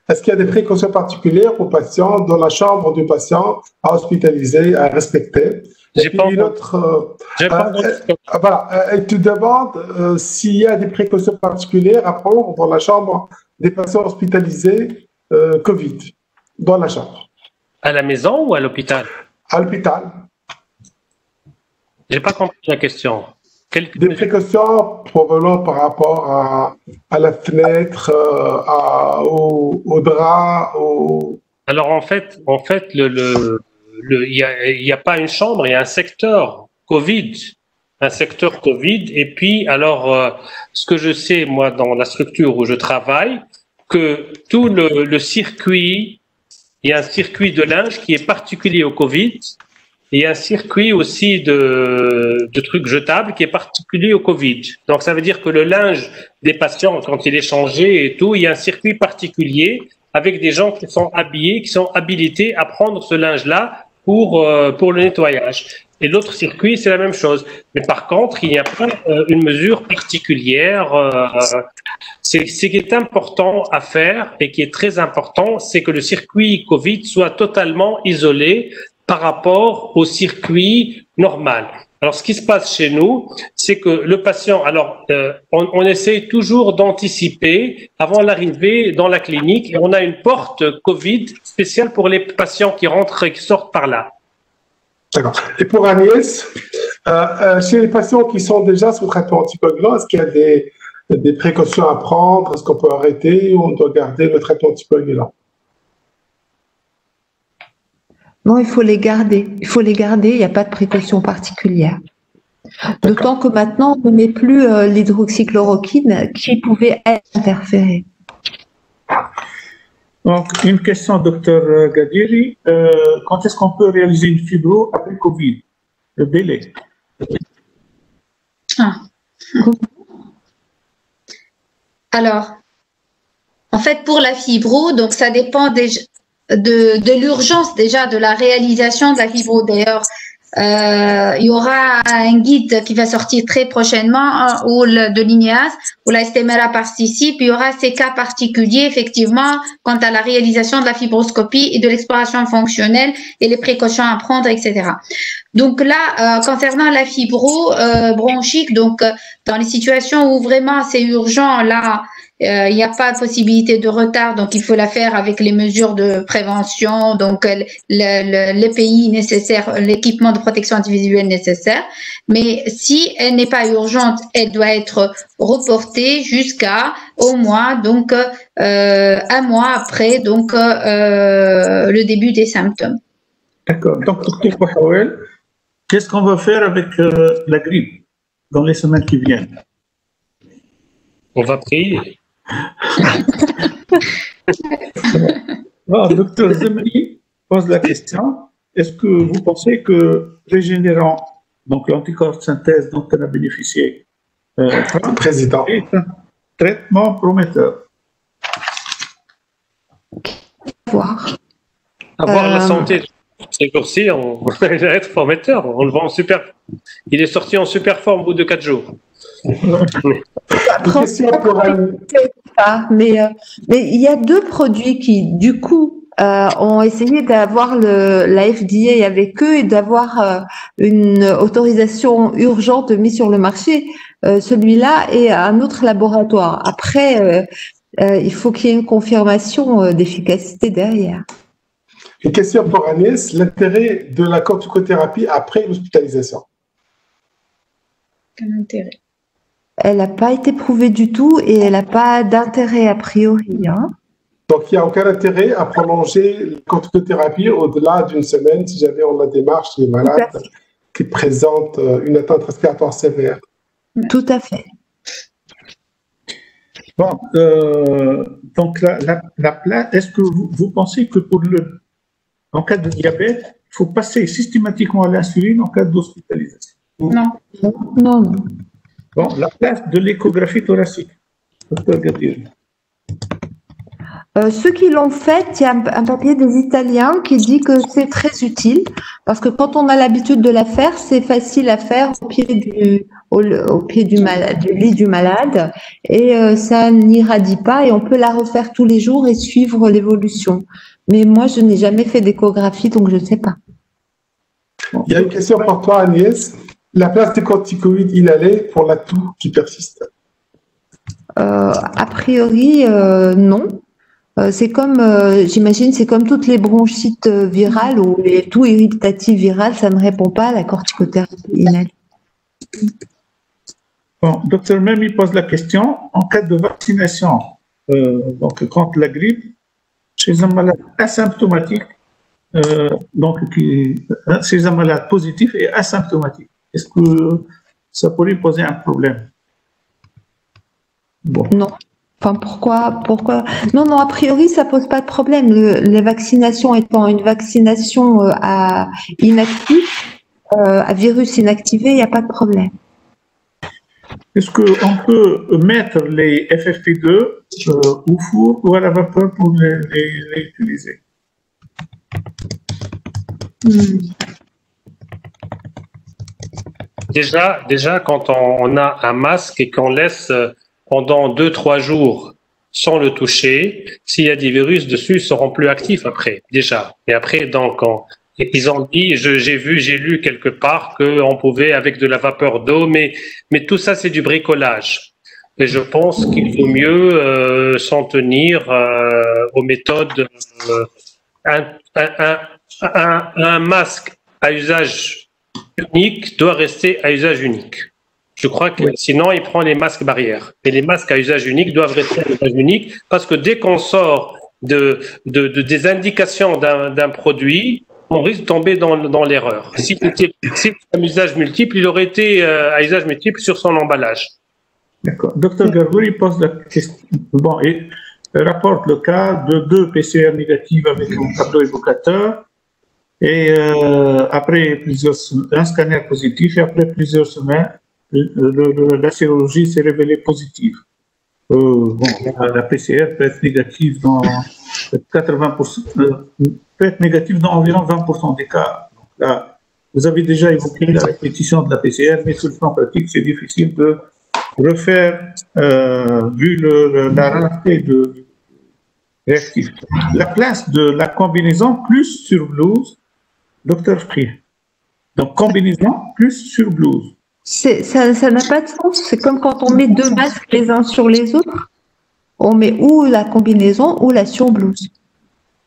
S1: Est-ce qu'il y a des précautions particulières aux patients dans la chambre du patient à hospitaliser, à respecter?
S5: J'ai pas entendu.
S1: Voilà, elle te demande s'il y a des précautions particulières à prendre dans la chambre des patients hospitalisés Covid, dans la chambre.
S5: À la maison ou à l'hôpital?
S1: À l'hôpital.
S5: J'ai pas compris la question.
S1: Des précautions probablement par rapport à la fenêtre, au drap,
S5: Alors en fait, il y a pas une chambre, il y a un secteur Covid, et puis alors ce que je sais moi dans la structure où je travaille, que tout le circuit, il y a un circuit de linge qui est particulier au Covid, et il y a un circuit aussi de trucs jetables qui est particulier au Covid. Donc ça veut dire que le linge des patients, quand il est changé et tout, il y a un circuit particulier avec des gens qui sont habillés, qui sont habilités à prendre ce linge-là pour le nettoyage. Et l'autre circuit, c'est la même chose. Mais par contre, il n'y a pas une mesure particulière. Ce qui est important à faire et qui est très important, c'est que le circuit Covid soit totalement isolé par rapport au circuit normal. Alors, ce qui se passe chez nous, c'est que le patient, alors, on essaie toujours d'anticiper avant l'arrivée dans la clinique et on a une porte Covid spéciale pour les patients qui rentrent et qui sortent par là.
S1: D'accord. Et pour Agnès, chez les patients qui sont déjà sous traitement anticoagulant, est-ce qu'il y a des précautions à prendre? Est-ce qu'on peut arrêter ou on doit garder le traitement anticoagulant?
S6: Non, il faut les garder. Il faut les garder, il n'y a pas de précaution particulière. D'autant que maintenant, on ne met plus l'hydroxychloroquine qui pouvait être interférée.
S2: Donc, une question, docteur Gadiri. Quand est-ce qu'on peut réaliser une fibro après Covid? Le délai.
S3: Alors, en fait, pour la fibro, donc ça dépend de l'urgence déjà de la réalisation de la fibro. D'ailleurs, il y aura un guide qui va sortir très prochainement de l'INEAS où la STMRA participe. Il y aura ces cas particuliers effectivement quant à la réalisation de la fibroscopie et de l'exploration fonctionnelle et les précautions à prendre, etc. Donc là, concernant la fibro bronchique, donc dans les situations où vraiment c'est urgent, là, il n'y a pas de possibilité de retard, donc il faut la faire avec les mesures de prévention, donc l'EPI nécessaire, l'équipement de protection individuelle nécessaire. Mais si elle n'est pas urgente, elle doit être reportée jusqu'à au moins donc un mois après donc le début des symptômes.
S2: D'accord. Donc, docteur Bouhawel, qu'est-ce qu'on va faire avec la grippe dans les semaines qui viennent?
S5: On va prier.
S2: Bon, docteur Zemri pose la question, est-ce que vous pensez que régénérant, donc l'anticorps de synthèse dont elle a bénéficié,
S1: président,
S2: est un traitement prometteur?
S3: Voir.
S5: Avoir la santé ces jours-ci, il va être prometteur. On le voit en super. Il est sorti en super forme au bout de 4 jours.
S6: Mais il y a deux produits qui, du coup, ont essayé d'avoir la FDA avec eux et d'avoir une autorisation urgente mise sur le marché. Celui-là et un autre laboratoire. Après, il faut qu'il y ait une confirmation d'efficacité derrière.
S1: Une question pour Agnès, l'intérêt de la corticothérapie après l'hospitalisation.
S3: Quel intérêt?
S6: Elle n'a pas été prouvée du tout et elle n'a pas d'intérêt a priori. Hein.
S1: Donc, il n'y a aucun intérêt à prolonger la corticothérapie au-delà d'une semaine si jamais on a des marches des malades qui présentent une atteinte respiratoire sévère.
S6: Tout à fait.
S2: Bon, donc la place, est-ce que vous pensez que en cas de diabète, il faut passer systématiquement à l'insuline en cas d'hospitalisation?
S3: Non.
S6: Non.
S2: Bon, la place de l'échographie thoracique, docteur Gadiri.
S6: Ceux qui l'ont fait, il y a un papier des Italiens qui dit que c'est très utile parce que quand on a l'habitude de la faire, c'est facile à faire au pied du lit du malade et ça n'irradie pas et on peut la refaire tous les jours et suivre l'évolution. Mais moi, je n'ai jamais fait d'échographie, donc je ne sais pas.
S1: Il y a une question pour toi, Agnès. La place des corticoïdes inhalés pour la toux qui persiste?
S6: A priori, non. C'est comme, j'imagine, c'est comme toutes les bronchites virales ou les toux irritatives virales, ça ne répond pas à la corticothérapie inhalée.
S2: Bon, docteur Memi pose la question, en cas de vaccination donc contre la grippe, chez un malade asymptomatique, chez un malade positif et asymptomatique, est-ce que ça pourrait poser un problème? Bon.
S6: Non. Enfin, pourquoi? Non, a priori, ça pose pas de problème. Les vaccinations étant une vaccination à virus inactivé, il n'y a pas de problème.
S2: Est-ce qu'on peut mettre les FFP2 au four ou à la vapeur pour les utiliser?
S5: Déjà, quand on a un masque et qu'on laisse pendant 2-3 jours sans le toucher, s'il y a des virus dessus, ils seront plus actifs après, déjà. Et après, donc, ils ont dit, j'ai lu quelque part qu'on pouvait avec de la vapeur d'eau, mais tout ça, c'est du bricolage. Et je pense qu'il vaut mieux s'en tenir aux méthodes. Un masque à usage unique doit rester à usage unique. Je crois que sinon, il prend les masques barrières. Et les masques à usage unique doivent rester à usage unique parce que dès qu'on sort des indications d'un produit, on risque de tomber dans l'erreur. Si c'est un usage multiple, il aurait été à usage multiple sur son emballage.
S2: D'accord. Docteur Gargouri pose la question. Bon, il rapporte le cas de 2 PCR négatifs avec un tableau évocateur et après un scanner positif et après plusieurs semaines, la sérologie s'est révélée positive. La PCR peut être négative dans 80%, peut être négative dans environ 20% des cas. Donc là, vous avez déjà évoqué la répétition de la PCR, mais sur le plan pratique, c'est difficile de refaire vu la rareté de réactifs. La place de la combinaison plus sur blouse, docteur Free. Donc combinaison plus sur blouse.
S6: Ça n'a pas de sens. C'est comme quand on met 2 masques les uns sur les autres. On met ou la combinaison ou la surblouse.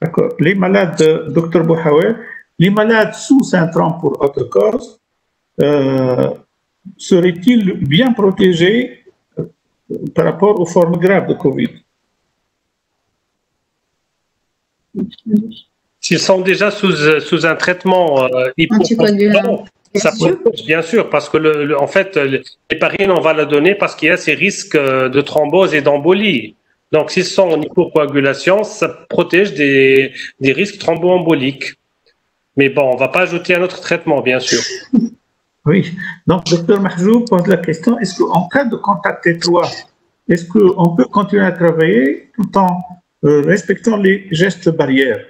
S2: D'accord. Les malades, docteur Bouhaoué, les malades sous syndrome pour autocause, seraient-ils bien protégés par rapport aux formes graves de Covid?
S5: S'ils sont déjà sous un traitement hypocoagulant, ça protège, bien sûr, parce que en fait, l'héparine, on va la donner parce qu'il y a ces risques de thrombose et d'embolie. Donc, s'ils sont en hypocoagulation, ça protège des risques thromboemboliques. Mais bon, on ne va pas ajouter un autre traitement, bien sûr.
S2: Oui. Donc, docteur Mahjoub pose la question, est-ce qu'en cas de contact étroit, est-ce qu'on peut continuer à travailler tout en respectant les gestes barrières?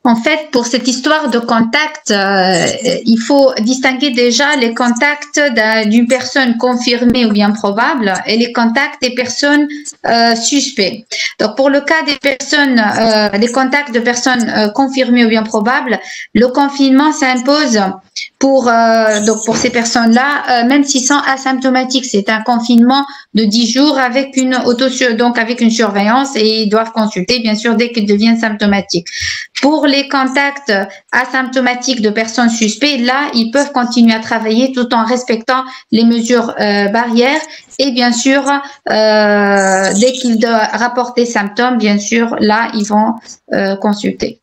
S3: En fait, pour cette histoire de contact, il faut distinguer déjà les contacts d'une personne confirmée ou bien probable et les contacts des personnes suspectes. Donc, pour le cas des personnes, des contacts de personnes confirmées ou bien probables, le confinement s'impose pour ces personnes-là, même s'ils sont asymptomatiques. C'est un confinement de 10 jours avec avec une surveillance et ils doivent consulter, bien sûr, dès qu'ils deviennent symptomatiques. Pour les contacts asymptomatiques de personnes suspectes, là, ils peuvent continuer à travailler tout en respectant les mesures barrières et bien sûr, dès qu'ils doivent rapporter symptômes, bien sûr, là, ils vont consulter.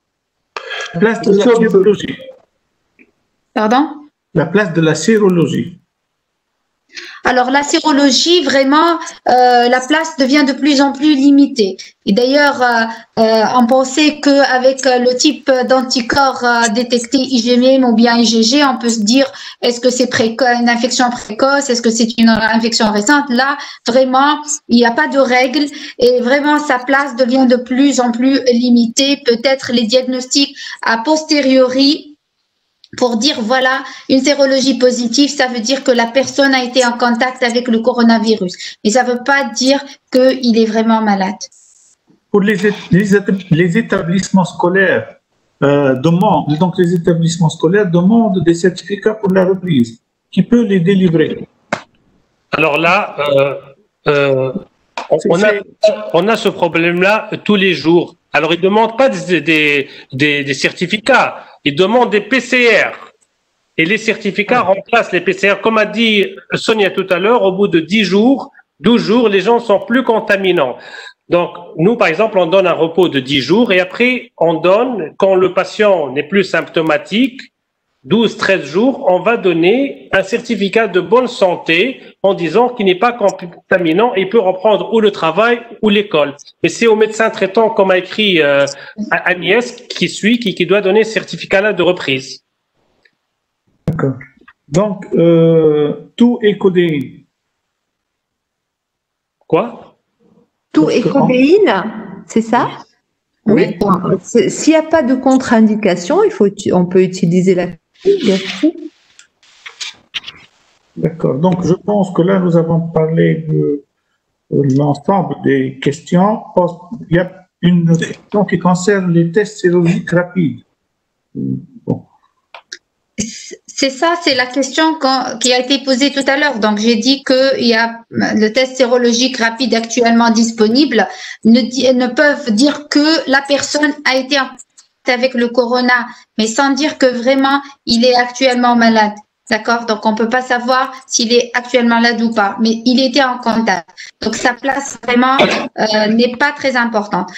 S2: La place de la sérologie.
S3: Pardon?
S2: La place de la sérologie.
S3: Alors, la sérologie, vraiment, la place devient de plus en plus limitée. Et d'ailleurs, on pensait qu'avec le type d'anticorps détecté IgM ou bien IgG, on peut se dire, est-ce que c'est une infection précoce, est-ce que c'est une infection récente? Là, vraiment, il n'y a pas de règle et vraiment, sa place devient de plus en plus limitée. Peut-être les diagnostics a posteriori, pour dire, voilà, une sérologie positive, ça veut dire que la personne a été en contact avec le coronavirus. Mais ça ne veut pas dire qu'il est vraiment malade.
S2: Pour les établissements scolaires, les établissements scolaires demandent des certificats pour la reprise. Qui peut les délivrer?
S5: Alors là, on a ce problème-là tous les jours. Alors, ils ne demandent pas des certificats, ils demandent des PCR. Et les certificats remplacent les PCR. Comme a dit Sonia tout à l'heure, au bout de 10 jours, 12 jours, les gens sont plus contaminants. Donc, nous, par exemple, on donne un repos de 10 jours et après, on donne, quand le patient n'est plus symptomatique, 12-13 jours, on va donner un certificat de bonne santé en disant qu'il n'est pas contaminant et il peut reprendre ou le travail ou l'école. Et c'est au médecin traitant, comme a écrit Agnès, qui doit donner ce certificat-là de reprise.
S2: D'accord. Donc, tout est codéine.
S6: Quoi? Tout est codéine, c'est ça? Oui. S'il n'y a pas de contre-indication, on peut utiliser la bien sûr.
S2: D'accord. Donc, je pense que là, nous avons parlé de l'ensemble des questions. Il y a une question qui concerne les tests sérologiques rapides. Bon.
S3: C'est ça, c'est la question qui a été posée tout à l'heure. Donc, j'ai dit qu'il y a le test sérologique rapide actuellement disponible ne peuvent dire que la personne a été en contact avec le corona, mais sans dire que vraiment il est actuellement malade. D'accord? Donc, on ne peut pas savoir s'il est actuellement malade ou pas, mais il était en contact. Donc, sa place vraiment n'est pas très importante.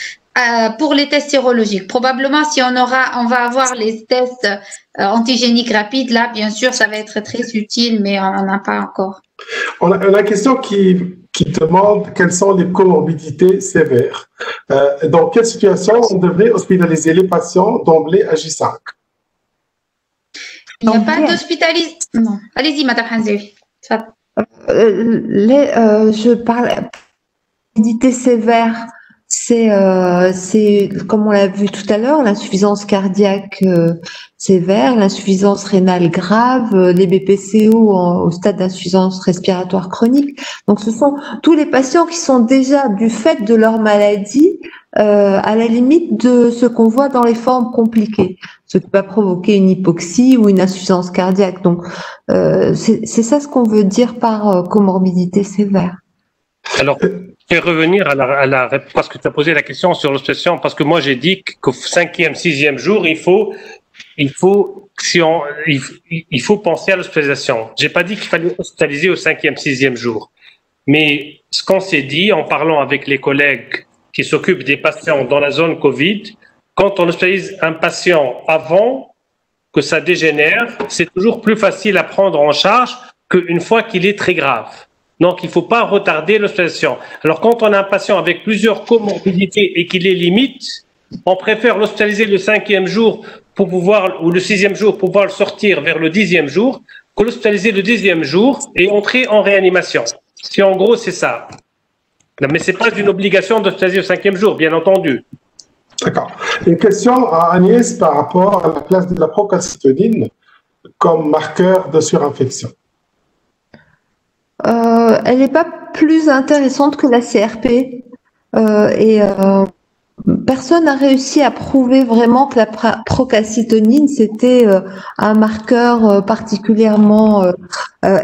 S3: Pour les tests sérologiques, probablement si on va avoir les tests antigéniques rapides, là, bien sûr, ça va être très utile, mais on n'en a pas encore.
S1: On a une question qui demande quelles sont les comorbidités sévères. Dans quelle situation on devrait hospitaliser les patients d'emblée à J5?
S3: Il n'y a pas d'hospitalisation. Non. Allez-y, Madame Hanzevi.
S6: Je parle comorbidité sévère. C'est comme on l'a vu tout à l'heure, l'insuffisance cardiaque sévère, l'insuffisance rénale grave, les BPCO au stade d'insuffisance respiratoire chronique. Donc, ce sont tous les patients qui sont déjà, du fait de leur maladie, à la limite de ce qu'on voit dans les formes compliquées, ce qui va provoquer une hypoxie ou une insuffisance cardiaque. Donc, c'est ça ce qu'on veut dire par comorbidité sévère.
S5: Alors, je vais revenir parce que tu as posé la question sur l'hospitalisation, parce que moi j'ai dit qu'au 5e, 6e jour, il faut penser à l'hospitalisation. J'ai pas dit qu'il fallait hospitaliser au 5e, 6e jour. Mais ce qu'on s'est dit en parlant avec les collègues qui s'occupent des patients dans la zone Covid, quand on hospitalise un patient avant que ça dégénère, c'est toujours plus facile à prendre en charge qu'une fois qu'il est très grave. Donc, il ne faut pas retarder l'hospitalisation. Alors, quand on a un patient avec plusieurs comorbidités et qu'il les limite, on préfère l'hospitaliser le 5e jour ou le 6e jour pour pouvoir le sortir vers le 10e jour, que l'hospitaliser le 10e jour et entrer en réanimation. Si en gros, c'est ça. Mais ce n'est pas une obligation d'hospitaliser le 5e jour, bien entendu.
S1: D'accord. Une question à Agnès par rapport à la place de la procalcitonin comme marqueur de surinfection.
S6: Elle n'est pas plus intéressante que la CRP personne n'a réussi à prouver vraiment que la procalcitonine c'était un marqueur particulièrement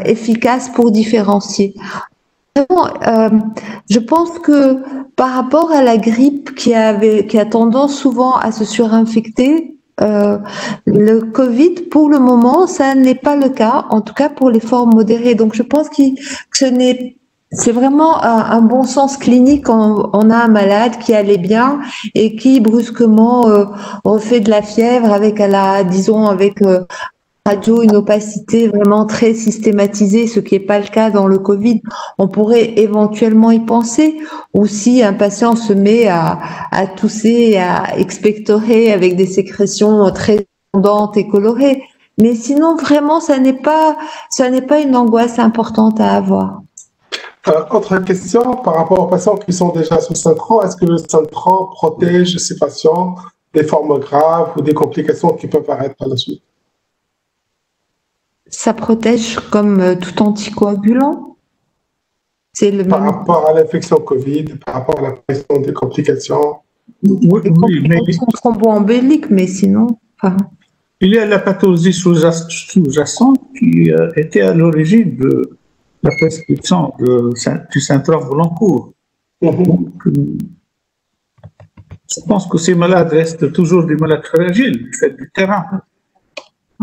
S6: efficace pour différencier. Je pense que par rapport à la grippe qui a tendance souvent à se surinfecter, le Covid, pour le moment, ça n'est pas le cas, en tout cas pour les formes modérées. Donc, je pense que c'est vraiment un bon sens clinique quand on a un malade qui allait bien et qui brusquement refait de la fièvre avec radio une opacité vraiment très systématisée, ce qui n'est pas le cas dans le Covid. On pourrait éventuellement y penser, ou si un patient se met à tousser, à expectorer avec des sécrétions très abondantes et colorées. Mais sinon, vraiment, ça n'est pas une angoisse importante à avoir.
S1: Autre question par rapport aux patients qui sont déjà sous Syntran, est-ce que le Syntran protège ces patients des formes graves ou des complications qui peuvent apparaître par la suite?
S6: Ça protège comme tout anticoagulant. C'est le
S1: par
S6: même...
S1: rapport à l'infection Covid, par rapport à l'apparition des complications.
S2: Oui, mais
S6: thromboembolique, mais sinon. Enfin...
S2: Il y a la pathologie sous-jacente qui était à l'origine de la prescription du Syntran Volancourt. Donc, je pense que ces malades restent toujours des malades fragiles du fait du terrain.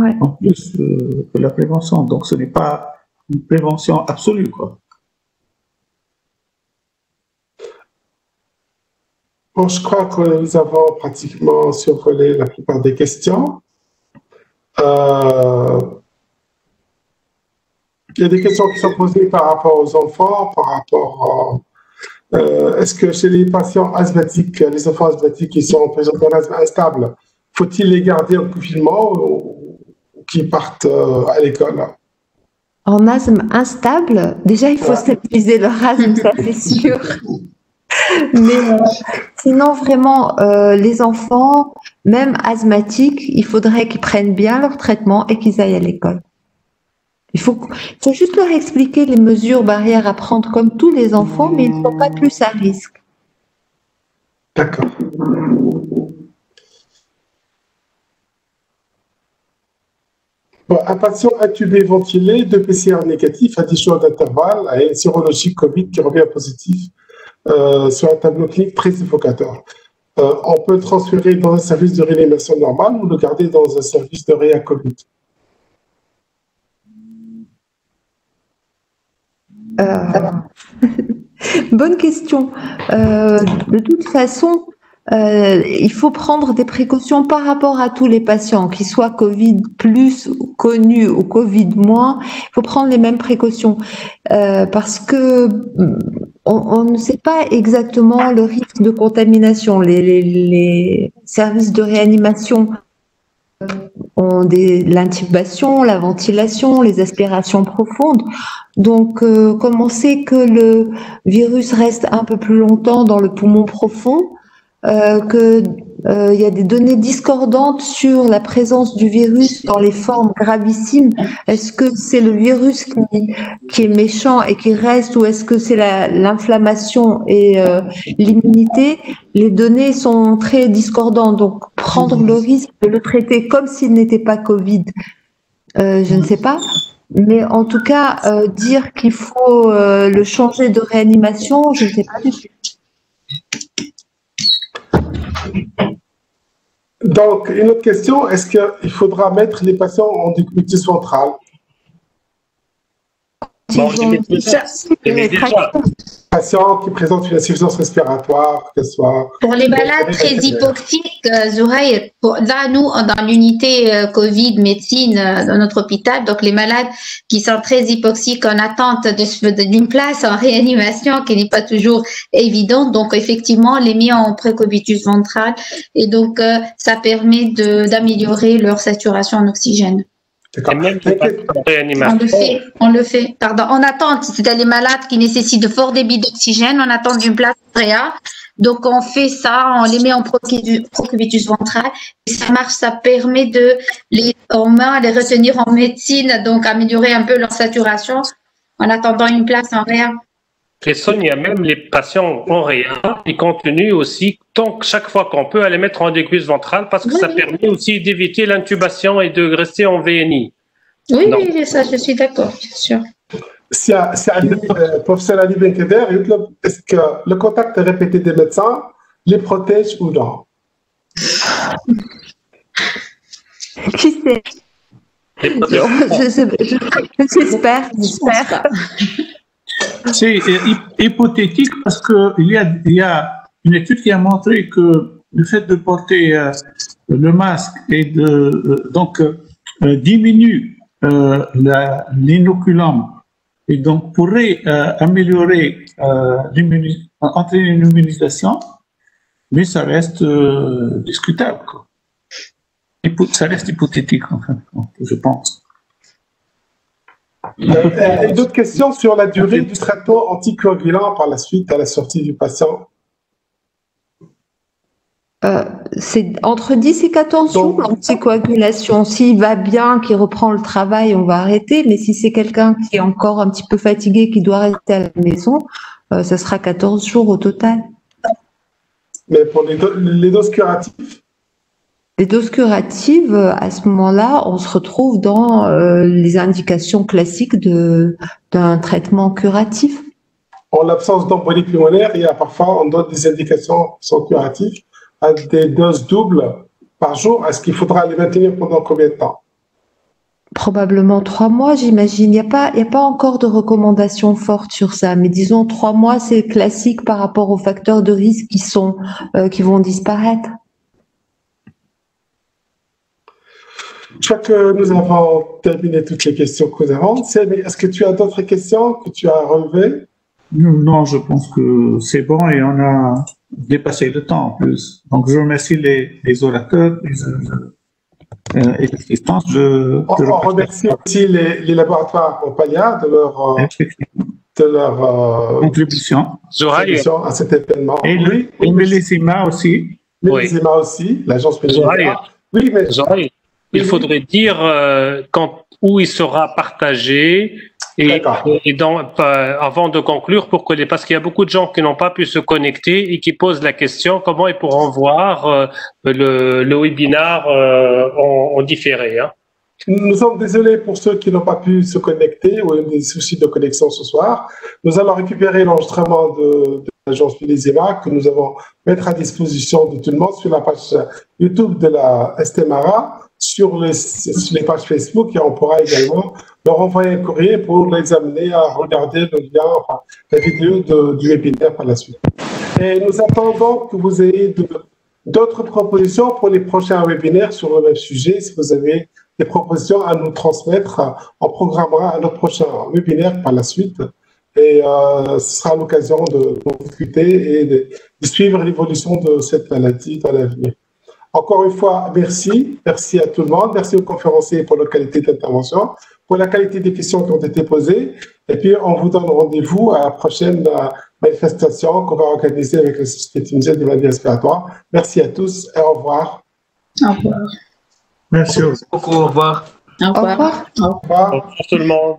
S6: Ouais.
S2: En plus de la prévention. Donc, ce n'est pas une prévention absolue, quoi.
S1: Bon, je crois que nous avons pratiquement survolé la plupart des questions. Il y a des questions qui sont posées par rapport aux enfants, par rapport est-ce que chez les patients asthmatiques, les enfants asthmatiques qui sont présents d'un asthme instable, faut-il les garder en confinement ou qu'ils partent à l'école?
S6: En asthme instable, déjà il faut stabiliser leur asthme, ça c'est sûr. Mais sinon vraiment, les enfants, même asthmatiques, il faudrait qu'ils prennent bien leur traitement et qu'ils aillent à l'école. Il faut juste leur expliquer les mesures barrières à prendre comme tous les enfants, mais ils ne sont pas plus à risque.
S1: D'accord. Bon, un patient intubé ventilé, 2 PCR négatifs à 10 jours d'intervalle, a une sérologie Covid qui revient positif sur un tableau clinique très évocateur. On peut le transférer dans un service de réanimation normale ou le garder dans un service de réa Covid?
S6: Bonne question. De toute façon, il faut prendre des précautions par rapport à tous les patients, qu'ils soient Covid plus connus ou Covid moins. Il faut prendre les mêmes précautions parce que on ne sait pas exactement le risque de contamination. Les services de réanimation ont l'intubation, la ventilation, les aspirations profondes. Donc, comme on sait que le virus reste un peu plus longtemps dans le poumon profond, il y a des données discordantes sur la présence du virus dans les formes gravissimes. Est-ce que c'est le virus qui est méchant et qui reste, ou est-ce que c'est l'inflammation et l'immunité? Les données sont très discordantes, donc prendre le risque de le traiter comme s'il n'était pas Covid, je ne sais pas. Mais en tout cas, dire qu'il faut le changer de réanimation, je ne sais pas du tout.
S1: Donc, une autre question, est-ce qu'il faudra mettre les patients en décubitus ventral?
S5: Bon, déjà.
S1: Patients qui présentent une insuffisance respiratoire, que ce soit...
S3: Pour les malades très hypoxiques, Zouraï, là, nous, dans l'unité Covid médecine dans notre hôpital, donc les malades qui sont très hypoxiques en attente d'une place en réanimation qui n'est pas toujours évidente, donc effectivement, on les met en précubitus ventral et donc ça permet d'améliorer leur saturation en oxygène.
S5: Et même en réanimation.
S3: On le fait. Pardon, en attente, c'est-à-dire les malades qui nécessitent de forts débits d'oxygène, on attend d'une place réa. Donc on fait ça, on les met en précubitus ventral. Et ça marche, ça permet de les retenir en médecine, donc améliorer un peu leur saturation en attendant une place en réa.
S5: Et Sonia, même les patients en réa, ils continuent aussi, tant que chaque fois qu'on peut, à les mettre en décubitus ventral parce que ça permet aussi d'éviter l'intubation et de rester en VNI.
S3: Oui, oui, ça, je suis d'accord, bien sûr.
S1: Professeur Ali Benkader, est-ce que le contact répété des médecins les protège ou non?
S6: Qui sait? J'espère.
S2: C'est hypothétique parce qu'il y a une étude qui a montré que le fait de porter le masque et donc diminue l'inoculum et donc pourrait améliorer entraîner une immunisation, mais ça reste discutable, quoi. Ça reste hypothétique, en fait, je pense.
S1: Et d'autres questions sur la durée du traitement anticoagulant par la suite à la sortie du patient?
S6: C'est entre 10 et 14 jours l'anticoagulation. S'il va bien, qu'il reprend le travail, on va arrêter. Mais si c'est quelqu'un qui est encore un petit peu fatigué, qui doit rester à la maison, ça sera 14 jours au total.
S1: Mais pour les doses curatives?
S6: Les doses curatives, à ce moment-là, on se retrouve dans les indications classiques d'un traitement curatif.
S1: En l'absence d'embolie pulmonaire, il y a parfois, on donne des indications qui sont curatives à des doses doubles par jour. Est-ce qu'il faudra les maintenir pendant combien de temps?
S6: Probablement 3 mois, j'imagine. Il n'y a pas encore de recommandations fortes sur ça, mais disons 3 mois, c'est classique par rapport aux facteurs de risque qui vont disparaître.
S1: Je crois que nous avons terminé toutes les questions que nous avons. Mais est-ce que tu as d'autres questions que tu as relevées?
S2: Non, je pense que c'est bon et on a dépassé le temps en plus. Donc, je remercie les orateurs et l'assistance.
S1: On remercie aussi les laboratoires Opalia de leur contribution à cet événement.
S2: Et Millésima aussi.
S1: Millésima aussi, l'agence Millésima. Oui, mais
S5: il faudrait dire où il sera partagé et avant de conclure, parce qu'il y a beaucoup de gens qui n'ont pas pu se connecter et qui posent la question comment ils pourront voir le webinaire en différé. Hein.
S1: Nous sommes désolés pour ceux qui n'ont pas pu se connecter ou ont des soucis de connexion ce soir. Nous allons récupérer l'enregistrement de l'agence Millésima que nous allons mettre à disposition de tout le monde sur la page YouTube de la STMara, sur les pages Facebook, et on pourra également leur envoyer un courrier pour les amener à regarder le lien, la vidéo du webinaire par la suite. Et nous attendons que vous ayez d'autres propositions pour les prochains webinaires sur le même sujet. Si vous avez des propositions à nous transmettre, on programmera notre prochain webinaire par la suite. Et ce sera l'occasion de discuter et de suivre l'évolution de cette maladie dans l'avenir. Encore une fois, merci. Merci à tout le monde. Merci aux conférenciers pour leur qualité d'intervention, pour la qualité des questions qui ont été posées. Et puis, on vous donne rendez-vous à la prochaine manifestation qu'on va organiser avec la Société tunisienne des maladies respiratoires. Merci à tous et au revoir.
S3: Au revoir.
S2: Merci beaucoup.
S4: Au revoir.
S3: Au revoir.
S1: Au revoir.
S5: Au revoir tout le monde.